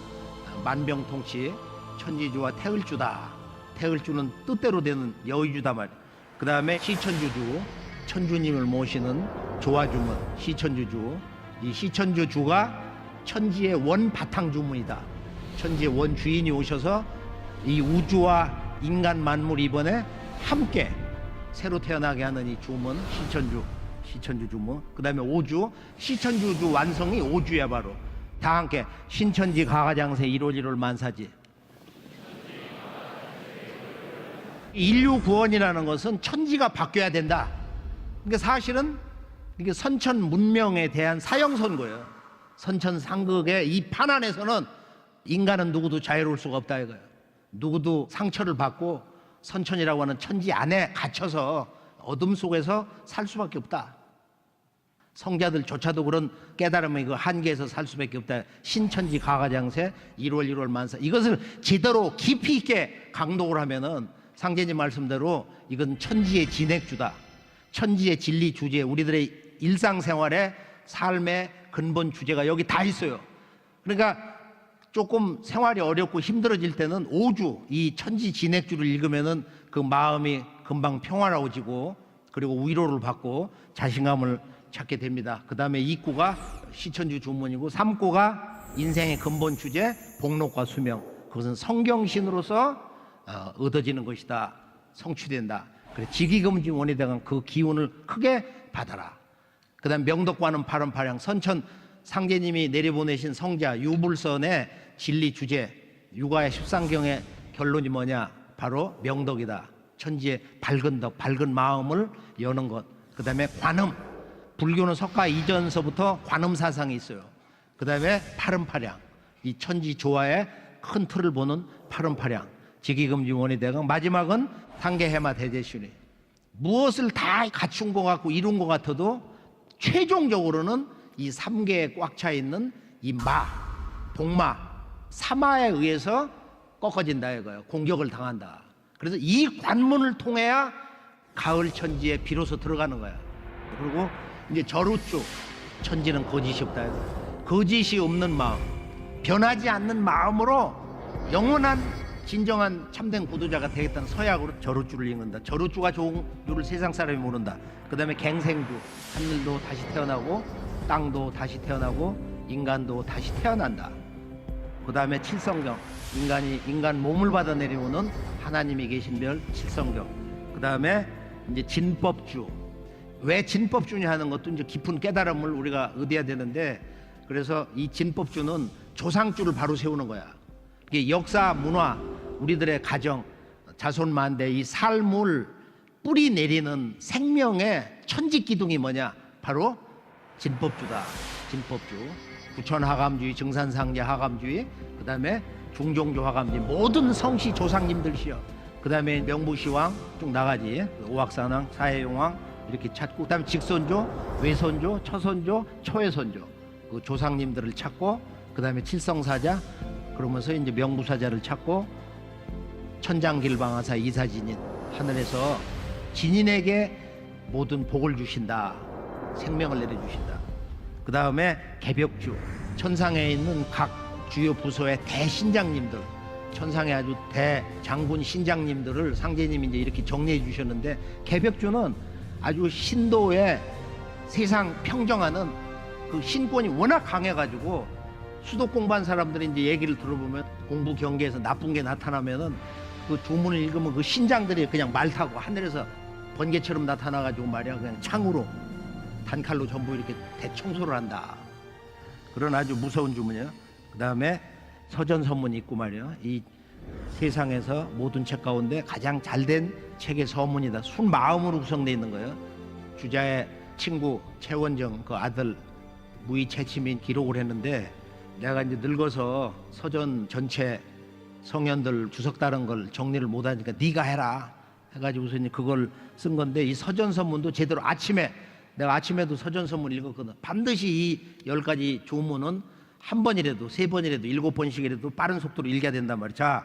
[SPEAKER 4] 만병통치 천지주와 태을주다. 태을주는 뜻대로 되는 여의주다 말이야. 그 다음에 시천주주, 천주님을 모시는 조화주문 시천주주. 이 시천주주가 천지의 원 바탕 주문이다. 천지의 원 주인이 오셔서 이 우주와 인간 만물 이번에 함께 새로 태어나게 하는 이 주문 시천주 주문. 그 다음에 오주, 시천주주 완성이 오주야. 바로 다 함께 신천지 가가장세 1월 만사지. 인류 구원이라는 것은 천지가 바뀌어야 된다. 그러니까 사실은 이게 선천 문명에 대한 사형 선고예요. 선천 상극의 이 판 안에서는 인간은 누구도 자유로울 수가 없다 이거예요. 누구도 상처를 받고 선천이라고 하는 천지 안에 갇혀서 어둠 속에서 살 수밖에 없다. 성자들조차도 그런 깨달음의 그 한계에서 살 수밖에 없다. 신천지 가가장세 1월 만사. 이것을 제대로 깊이 있게 강독을 하면은 상제님 말씀대로 이건 천지의 진액주다. 천지의 진리 주제, 우리들의 일상생활의 삶의 근본 주제가 여기 다 있어요. 그러니까 조금 생활이 어렵고 힘들어질 때는 오주, 이 천지 진액주를 읽으면은 그 마음이 금방 평화로워지고 그리고 위로를 받고 자신감을 찾게 됩니다. 그 다음에 2구가 시천주 주문이고 3구가 인생의 근본 주제 복록과 수명. 그것은 성경신으로서 얻어지는 것이다. 성취된다. 그래, 직위금지 원이대강 그 기운을 크게 받아라. 그 다음 명덕과는 파른파량. 선천 상제님이 내려보내신 성자 유불선의 진리 주제 육아의 13경의 결론이 뭐냐? 바로 명덕이다. 천지의 밝은 덕, 밝은 마음을 여는 것. 그 다음에 관음. 불교는 석가 이전서부터 관음 사상이 있어요. 그 다음에 파른파량. 이 천지 조화의 큰 틀을 보는 파른파량. 직위금지 원이대강. 마지막은 단계해마 대제신이. 무엇을 다 갖춘 것 같고 이룬 것 같아도 최종적으로는 이 3계에 꽉 차 있는 이 마, 복마, 사마에 의해서 꺾어진다 이거예요. 공격을 당한다. 그래서 이 관문을 통해야 가을 천지에 비로소 들어가는 거야. 그리고 이제 절우주, 천지는 거짓이 없다 이거예요. 거짓이 없는 마음, 변하지 않는 마음으로 영원한 진정한 참된 구도자가 되겠다는 서약으로 절우주를 읽는다. 절우주가 좋은 줄을 세상 사람이 모른다. 그 다음에 갱생주, 하늘도 다시 태어나고 땅도 다시 태어나고 인간도 다시 태어난다. 그 다음에 칠성경, 인간 몸을 받아 내려오는 하나님이 계신 별 칠성경. 그 다음에 이제 진법주. 왜 진법주냐 하는 것도 이제 깊은 깨달음을 우리가 얻어야 되는데, 그래서 이 진법주는 조상주를 바로 세우는 거야. 이게 역사, 문화, 우리들의 가정, 자손만대 이 삶을 뿌리 내리는 생명의 천지 기둥이 뭐냐? 바로 진법주다. 진법주. 부천하감주의, 증산상제 하감주의, 그 다음에 중종조 하감주의, 모든 성씨 조상님들이요. 그 다음에 명부시왕 쭉 나가지. 오악산왕, 사해용왕 이렇게 찾고, 그 다음에 직선조, 외선조, 처선조, 초해선조 그 조상님들을 찾고, 그 다음에 칠성사자, 그러면서 이제 명부사자를 찾고, 천장길방하사 이사진인, 하늘에서 진인에게 모든 복을 주신다. 생명을 내려주신다. 그 다음에 개벽주, 천상에 있는 각 주요 부서의 대신장님들, 천상의 아주 대장군 신장님들을 상제님이 이제 이렇게 정리해 주셨는데, 개벽주는 아주 신도의 세상 평정하는 그 신권이 워낙 강해가지고 수도 공부한 사람들이 이제 얘기를 들어보면 공부 경계에서 나쁜 게 나타나면은 그 주문을 읽으면 그 신장들이 그냥 말 타고 하늘에서 번개처럼 나타나가지고 말이야, 그냥 창으로 단칼로 전부 이렇게 대청소를 한다. 그런 아주 무서운 주문이에요. 그 다음에 서전서문이 있고 말이야, 이 세상에서 모든 책 가운데 가장 잘된 책의 서문이다. 순 마음으로 구성되어 있는 거예요. 주자의 친구 최원정 그 아들 무의 채침인 기록을 했는데, 내가 이제 늙어서 서전 전체 성현들 주석 다른 걸 정리를 못하니까 네가 해라 해가지고서 이제 그걸 쓴 건데, 이 서전 선문도 제대로 내가 아침에도 서전 선문 읽었거든. 반드시 이 10가지 주문은 한 번이라도, 3번이라도, 7번씩이라도 빠른 속도로 읽어야 된단 말이야. 자,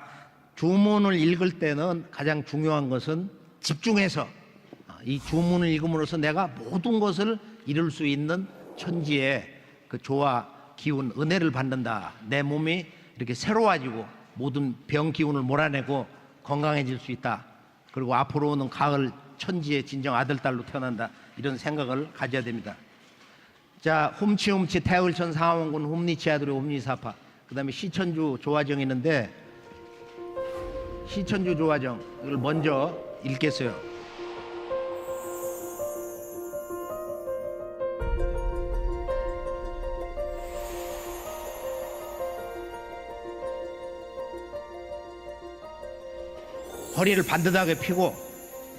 [SPEAKER 4] 주문을 읽을 때는 가장 중요한 것은 집중해서 이 주문을 읽음으로써 내가 모든 것을 이룰 수 있는 천지의 그 조화 기운, 은혜를 받는다. 내 몸이 이렇게 새로워지고 모든 병 기운을 몰아내고 건강해질 수 있다. 그리고 앞으로 오는 가을 천지의 진정 아들딸로 태어난다. 이런 생각을 가져야 됩니다. 자, 훔치훔치 태을천 상하원군 훔리치 아들의 훔리사파. 그 다음에 시천주 조화정이 있는데, 시천주 조화정 이걸 먼저 읽겠어요. 허리를 반듯하게 펴고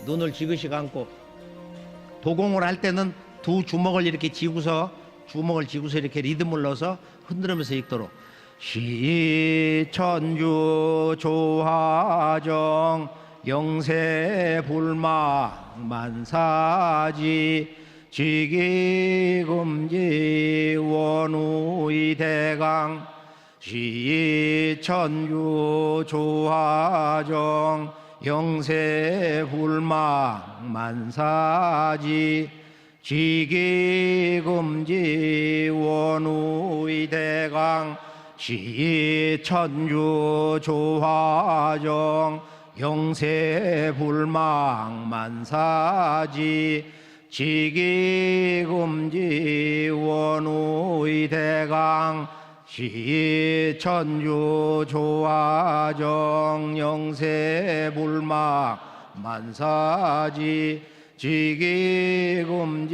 [SPEAKER 4] 눈을 지그시 감고, 도공을 할 때는 두 주먹을 이렇게 쥐고서 이렇게 리듬을 넣어서 흔들으면서 읽도록. 시천주 조화정 영세불망 만사지 지기금지 원우이대강. 시천주 조화정 영세불망 만사지 지기금지 원우이대강. 시천주 조화정 영세불망 만사지 지기금지 원우이대강. 시천주 조화정 영세불망 만사지 지기금지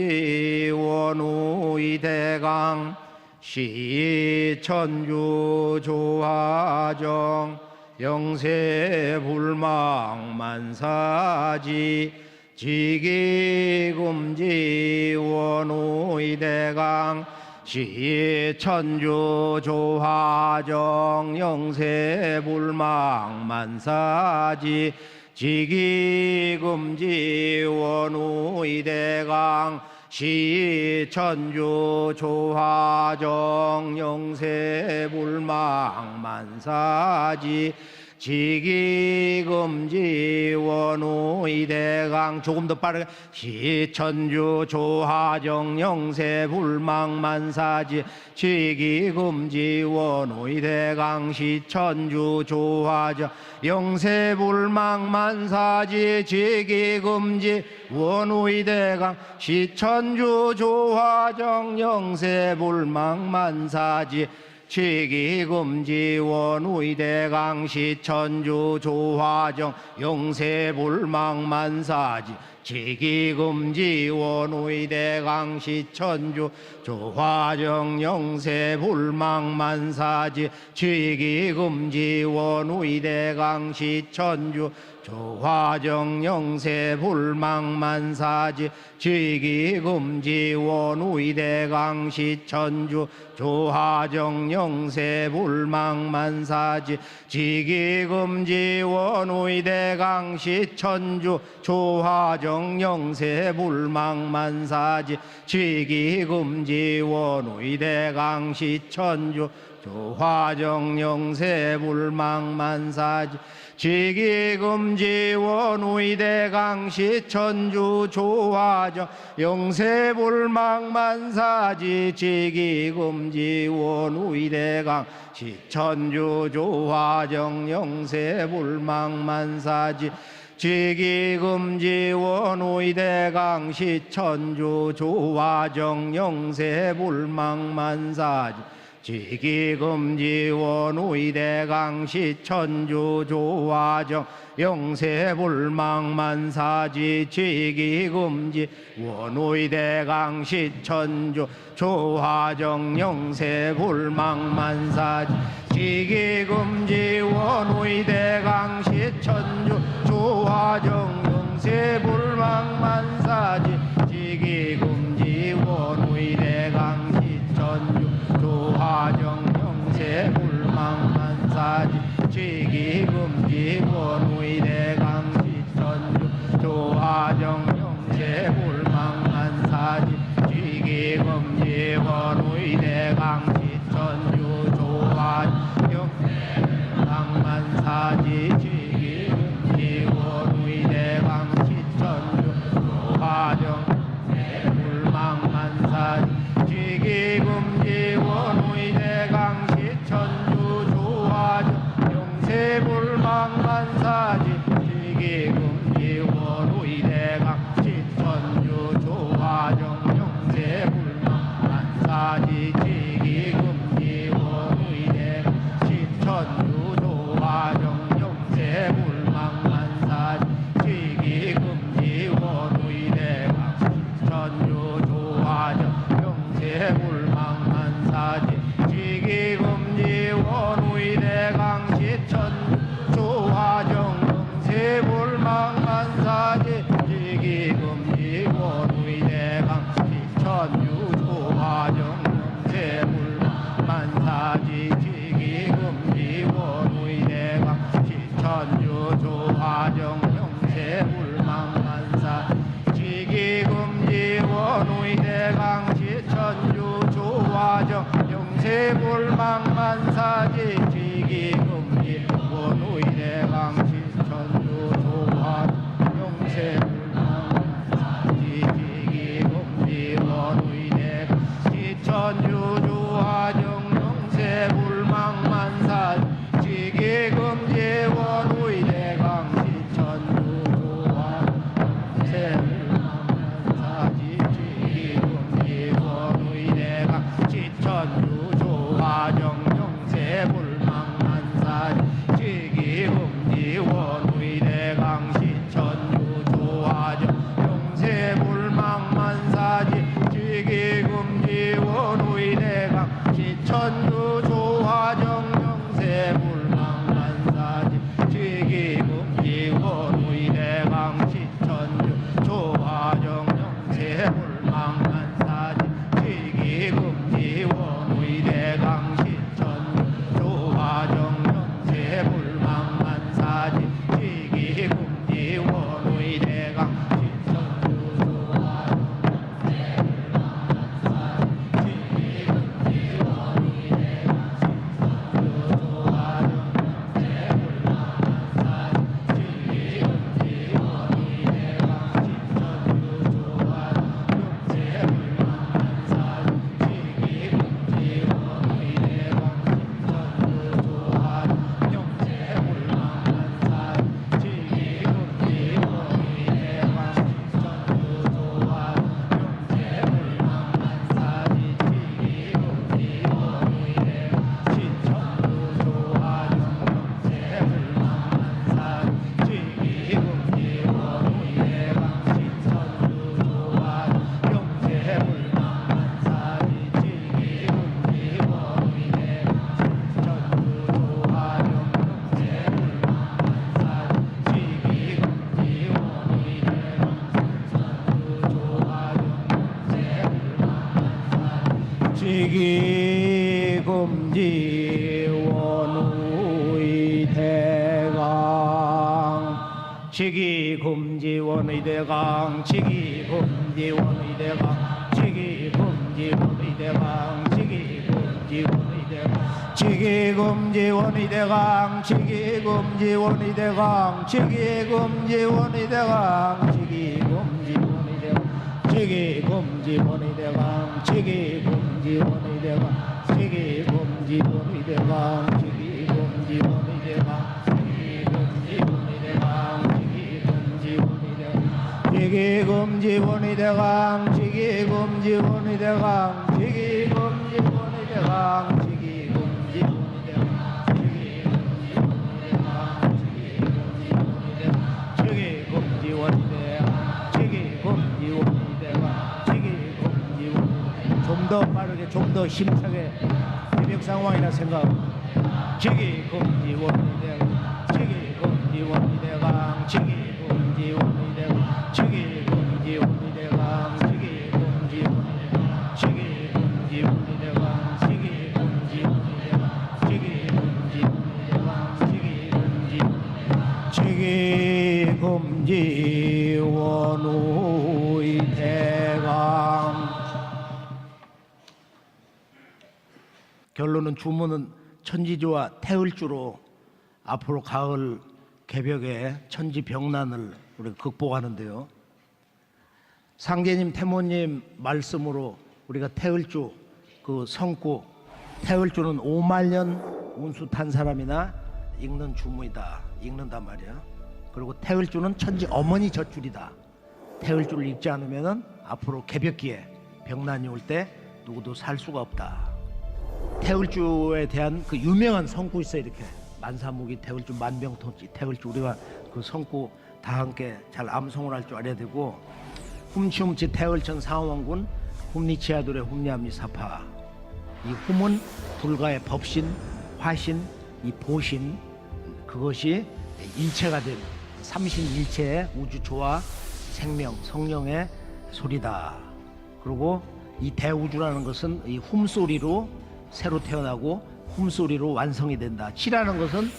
[SPEAKER 4] 원우이대강. 시천주 조화정 영세불망 만사지 지기금지 원우이대강. 시천주 조화정 영세불망 만사지 지기금지 원우이대강. 시천주 조화정 영세불망 만사지 지기금지 원우이대강. 조금 더 빠르게. 시천주 조화정 영세불망 만사지 지기금지 원우이대강. 시천주 조화정 영세불망 만사지 지기금지 원우이대강. 시천주 조화정 영세불망 만사지 지기금지 원우이대강. 시천주 조화정 영세불망 만사지 지기금지 원우이대강. 시천주 조화정 영세불망 만사지 지기금지 원우이대강. 시천주 조화정 영세불망 만사지 지기금지 원우이대강. 시천주 조화정 영세불망 만사지 지기금지 원우이대강. 시천주 조화정 영세불망 만사지 지기금지 원우이대강. 시천주 조화정 영세불망 만사지 지기금지 원우이대강. 시천주 조화정 영세불망 만사지 지기금지 원우이대강. 시천주 조화정 영세불망 만사지 지기금지 원우이대강. 시천주 조화정 영세불망 만사지 지기금지 원우이대강. 시천주 조화정 영세불망 만사지 지기금지 원우이대강. 시천주 조화정 영세불망 만사지 지기금지 원우이대강. 시천주 조화정 영세불망 만사지 지기 시천유조화정 영세불만사지 지기금지원의대강 시천유조화정 영세불만사 지기금지원의대강 시천유조화정 영세불만사지 지기금지원의대강 시천유조화정 영세불만사지 지기금지원의대강 시천유조화정 영세불만사 지기금지원의대강 시천유조화정 영세불만사 지기금지원의대강 시천유조화정 영세불만사 지기금지원의대강 시천유조화정 영세불만사 지기금지원의대강 시천유조화정 영세불만사 지기금지원의대강 시천유조화정 영세불만사 지기금지원의대강 지기금지원의대강 지기금지원의대강 지기금지원의대강 지기금지원의대강 지기금지원의대강 지기금지원의대강 지기금지원의대강 지기금지원의대강 지기금지원의대강 지기금지원의대강 지기금지원의대강 지기금지원의대강 지기금지원의대강 지기금지원의대강 좀 더 빠르게 좀 더 힘차게 해병 상황이라 생각합니다. 지기금지원의대강 지기금지원의대강 지기금지원의대강 지기금지원의대강 지기금지원의대강 지기금지원의대강 지기금지원의대강 지기금지원의대강 결론은 주문은 천지주와 태을주로 앞으로 가을 개벽에 천지병난을 우리가 극복하는데요. 상제님, 태모님 말씀으로 우리가 태을주 그 성구 태을주는 5만 년 운수 탄 사람이나 읽는 주문이다, 읽는단 말이야. 그리고 태을주는 천지 어머니 젖줄이다. 태을주를 읽지 않으면은 앞으로 개벽기에 병난이 올 때 누구도 살 수가 없다. 태을주에 대한 그 유명한 성구 있어요. 이렇게 만사무기 태을주, 만병통치 태을주, 우리가 그 성구 다 함께 잘 암송을 할 줄 알아야 되고, 훔치훔치 태을천 상원군 훔리치아돌의 훔리암리 사파. 이 훔은 불가의 법신, 화신, 이 보신, 그것이 일체가 된 삼신일체의 우주 조화, 생명, 성령의 소리다. 그리고 이 대우주라는 것은 이 훔소리로 새로 태어나고 훔소리로 완성이 된다. 치라는 것은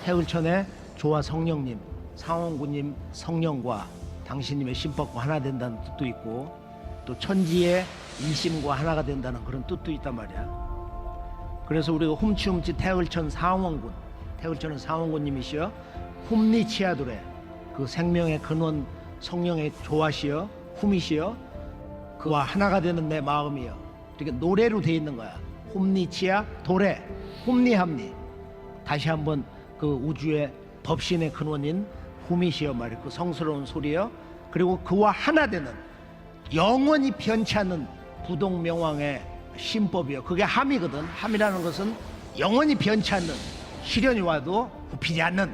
[SPEAKER 4] 해을천의 조화 성령님, 상원군님 성령과 당신님의 신법과 하나 된다는 뜻도 있고, 또 천지의 일심과 하나가 된다는 그런 뜻도 있단 말이야. 그래서 우리가 훔치훔치 태을천 상원군, 태을천은 상원군님이시여 훔리치아도래, 그 생명의 근원 성령의 조화시여 훔이시여 그와 하나가 되는 내 마음이여. 이렇게 노래로 돼 있는 거야. 훔리치아 도래, 훔리합리. 다시 한번 그 우주의 법신의 근원인 훔이시여 말이야. 그 성스러운 소리여. 그리고 그와 하나 되는 영원히 변치 않는 부동명왕의 신법이요. 그게 함이거든. 함이라는 것은 영원히 변치 않는, 시련이 와도 굽히지 않는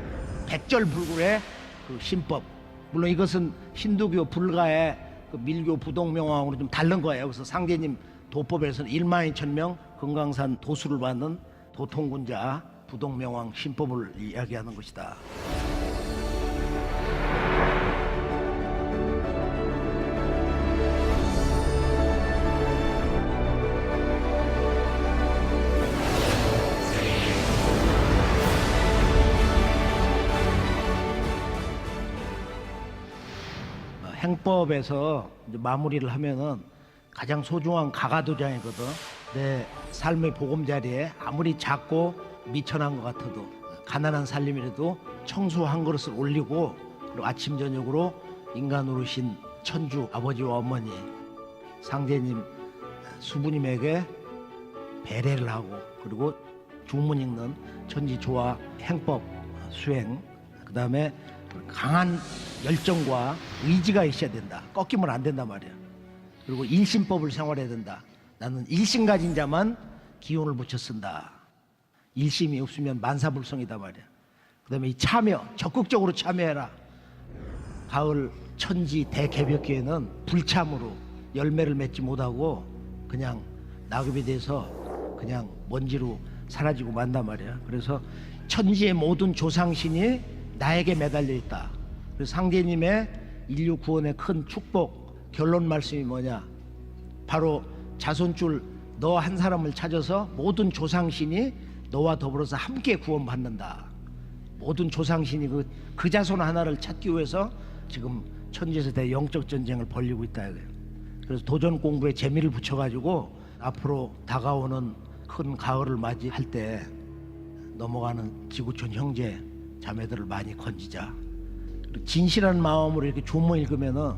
[SPEAKER 4] 백절불굴의 그 신법. 물론 이것은 힌두교 불가의 그 밀교 부동명왕으로 좀 다른 거예요. 그래서 상제님 도법에서는 1만 2천 명 금강산 도수를 받는 도통군자 부동명왕 신법을 이야기하는 것이다. 행법에서 이제 마무리를 하면은 가장 소중한 가가도장이거든. 내 삶의 보금자리에 아무리 작고 미천한 것 같아도 가난한 살림이라도 청수 한 그릇을 올리고, 그리고 아침 저녁으로 인간 노릇인 천주 아버지와 어머니 상제님 수부님에게 배례를 하고, 그리고 주문 읽는 천지조화 행법 수행, 그 다음에 강한 열정과 의지가 있어야 된다. 꺾이면 안 된단 말이야. 그리고 일심법을 생활해야 된다. 나는 일심 가진 자만 기운을 붙여 쓴다. 일심이 없으면 만사불성이다 말이야. 그 다음에 이 참여, 적극적으로 참여해라. 가을 천지 대개벽기에는 불참으로 열매를 맺지 못하고 그냥 낙엽이 돼서 그냥 먼지로 사라지고 만단 말이야. 그래서 천지의 모든 조상신이 나에게 매달려 있다. 그래서 상제님의 인류 구원의 큰 축복 결론 말씀이 뭐냐? 바로 자손줄 너 한 사람을 찾아서 모든 조상신이 너와 더불어서 함께 구원받는다. 모든 조상신이 그 자손 하나를 찾기 위해서 지금 천지에서 대영적 전쟁을 벌이고 있다. 그래서 도전 공부에 재미를 붙여가지고 앞으로 다가오는 큰 가을을 맞이할 때 넘어가는 지구촌 형제 자매들을 많이 건지자. 진실한 마음으로 이렇게 주문 읽으면은,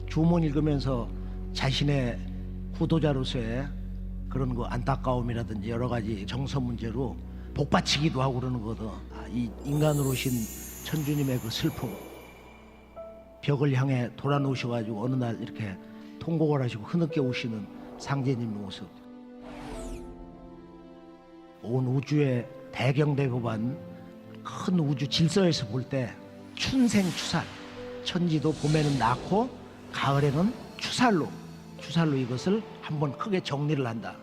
[SPEAKER 4] 주문 읽으면서 자신의 후도자로서의 그런 그 안타까움이라든지 여러 가지 정서 문제로 복받치기도 하고 그러는 거거든. 이 인간으로 오신 천주님의 그 슬픔, 벽을 향해 돌아놓으셔가지고 어느 날 이렇게 통곡을 하시고 흐느껴 우시는 상제님 모습. 온 우주의 대경대법한 큰 우주 질서에서 볼 때 춘생추살, 천지도 봄에는 낳고 가을에는 추살로 이것을 한번 크게 정리를 한다.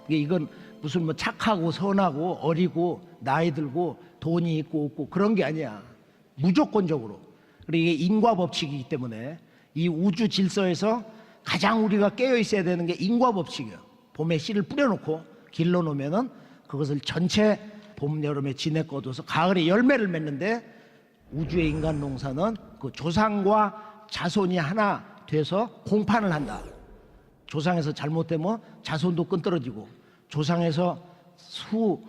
[SPEAKER 4] 이건 무슨 뭐 착하고 선하고 어리고 나이 들고 돈이 있고 없고 그런 게 아니야. 무조건적으로. 그리고 이게 인과법칙이기 때문에 이 우주 질서에서 가장 우리가 깨어 있어야 되는 게 인과법칙이에요. 봄에 씨를 뿌려놓고 길러 놓으면은 그것을 전체 봄, 여름에 진에 꺼둬서 가을에 열매를 맺는데, 우주의 인간 농사는 그 조상과 자손이 하나 돼서 공판을 한다. 조상에서 잘못되면 자손도 끈떨어지고, 조상에서 수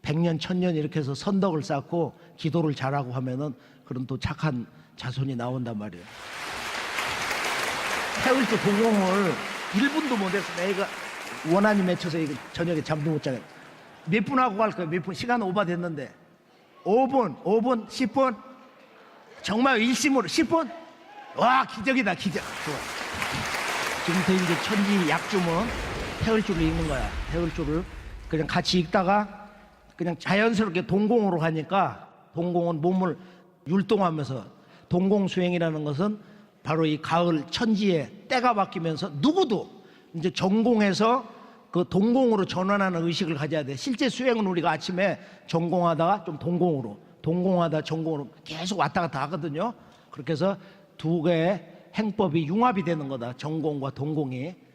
[SPEAKER 4] 100년, 1000년 이렇게 해서 선덕을 쌓고 기도를 잘하고 하면은 그런 또 착한 자손이 나온단 말이에요. 태울도 동공을 1분도 못해서 내가 원한이 맺혀서 이거 저녁에 잠도 못 자겠다. 몇 분 하고 갈 거야? 몇 분? 시간 오버 됐는데 5분, 10분? 정말 일심으로 10분? 와, 기적이다, 기적. 좋아. 지금부터 이제 천지 약주문 태울줄을 읽는 거야. 태울줄을 그냥 같이 읽다가 그냥 자연스럽게 동공으로 가니까, 동공은 몸을 율동하면서, 동공수행이라는 것은 바로 이 가을 천지에 때가 바뀌면서 누구도 이제 전공에서 그 동공으로 전환하는 의식을 가져야 돼. 실제 수행은 우리가 아침에 전공하다가 좀 동공하다 전공으로 계속 왔다 갔다 하거든요. 그렇게 해서 두 개의 행법이 융합이 되는 거다. 전공과 동공이.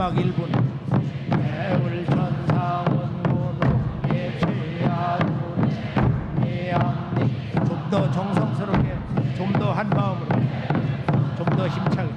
[SPEAKER 4] 마지막 1분 해울 천상원군 예체야도 예암리 좀 더 정성스럽게 좀 더 한 마음으로 좀 더 힘차게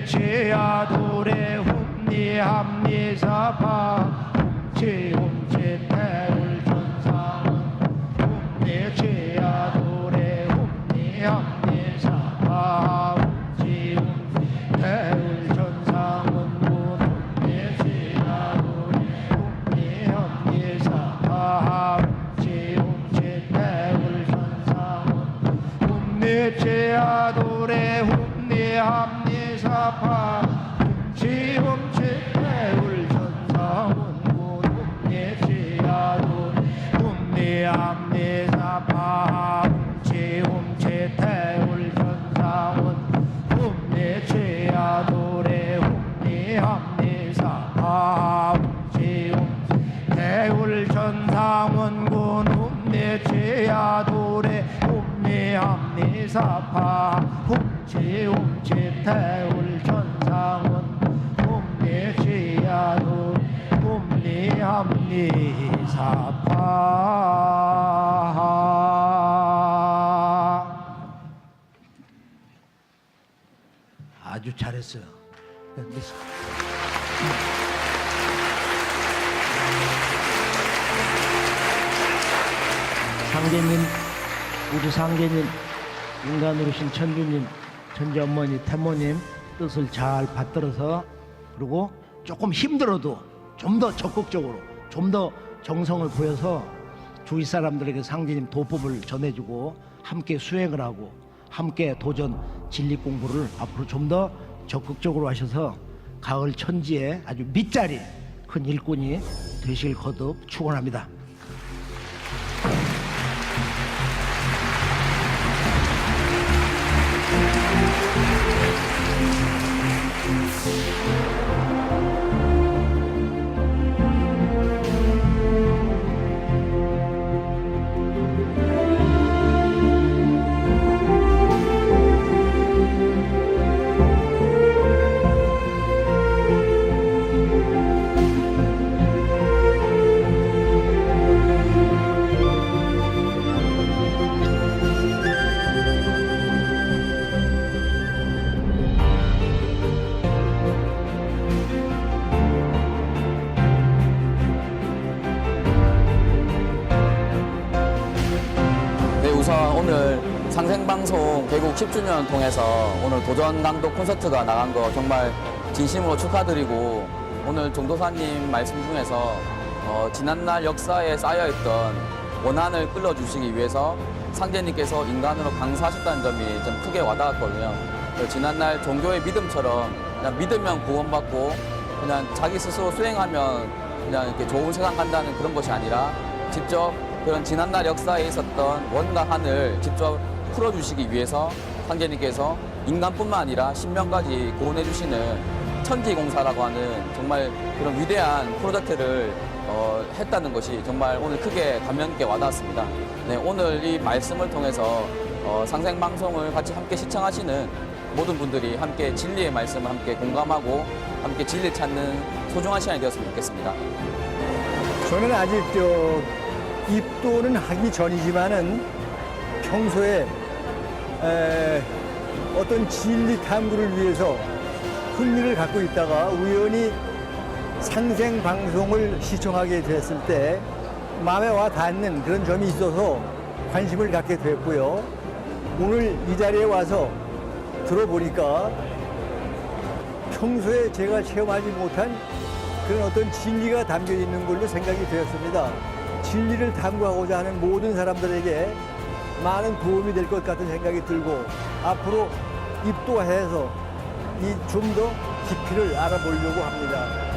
[SPEAKER 4] 제야도래 훔니함니사파 훔치훔치 태울 천상원 훔니 제야도래 훔니함니사파 훔치훔치 태울 천상원 훔니 제야도래 훔니함니사파 훔치훔치 태울 천상원 훔니 제야도래 훔니함니사파 훔치훔치 태울 천상원 훔니제야도 훔니함니사파 훔치훔치 태울 천상원 훔니제야도래 훔니함니사파 훔치훔치 태울 천상원군 훔니제야도래 훔니함니사파 훔치훔치 태울 천상원 훔니제야도 훔니함니사파. 아주 잘했어요. 상제님, 우리 상제님, 인간으로신 천주님, 천주 어머니, 태모님 뜻을 잘 받들어서 그리고 조금 힘들어도 좀 더 적극적으로 좀 더 정성을 보여서 주위 사람들에게 상제님 도법을 전해주고 함께 수행을 하고 함께 도전 진리 공부를 앞으로 좀 더 적극적으로 하셔서 가을 천지에 아주 밑자리 큰 일꾼이 되실 거듭 축원합니다.
[SPEAKER 9] 우선 오늘 상생방송 개국 10주년 통해서 오늘 도전 낭독 콘서트가 나간 거 정말 진심으로 축하드리고 오늘 종도사님 말씀 중에서 지난날 역사에 쌓여있던 원한을 끌어주시기 위해서 상제님께서 인간으로 강사하셨다는 점이 좀 크게 와닿았거든요. 지난날 종교의 믿음처럼 그냥 믿으면 구원받고 그냥 자기 스스로 수행하면 그냥 이렇게 좋은 세상 간다는 그런 것이 아니라 직접 그런 지난날 역사에 있었던 원과 한을 직접 풀어주시기 위해서 상제님께서 인간뿐만 아니라 신명까지 구원해 주시는 천지공사라고 하는 정말 그런 위대한 프로젝트를 했다는 것이 정말 오늘 크게 감명 있게 와닿았습니다. 네, 오늘 이 말씀을 통해서 상생방송을 같이 함께 시청하시는 모든 분들이 함께 진리의 말씀을 함께 공감하고 함께 진리 찾는 소중한 시간이 되었으면 좋겠습니다.
[SPEAKER 5] 저는 아직 입도는 하기 전이지만은 평소에 어떤 진리 탐구를 위해서 흥미를 갖고 있다가 우연히 상생 방송을 시청하게 됐을 때 마음에 와 닿는 그런 점이 있어서 관심을 갖게 됐고요. 오늘 이 자리에 와서 들어보니까 평소에 제가 체험하지 못한 그런 어떤 진리가 담겨 있는 걸로 생각이 되었습니다. 진리를 탐구하고자 하는 모든 사람들에게 많은 도움이 될 것 같은 생각이 들고 앞으로 입도해서 이 좀 더 깊이를 알아보려고 합니다.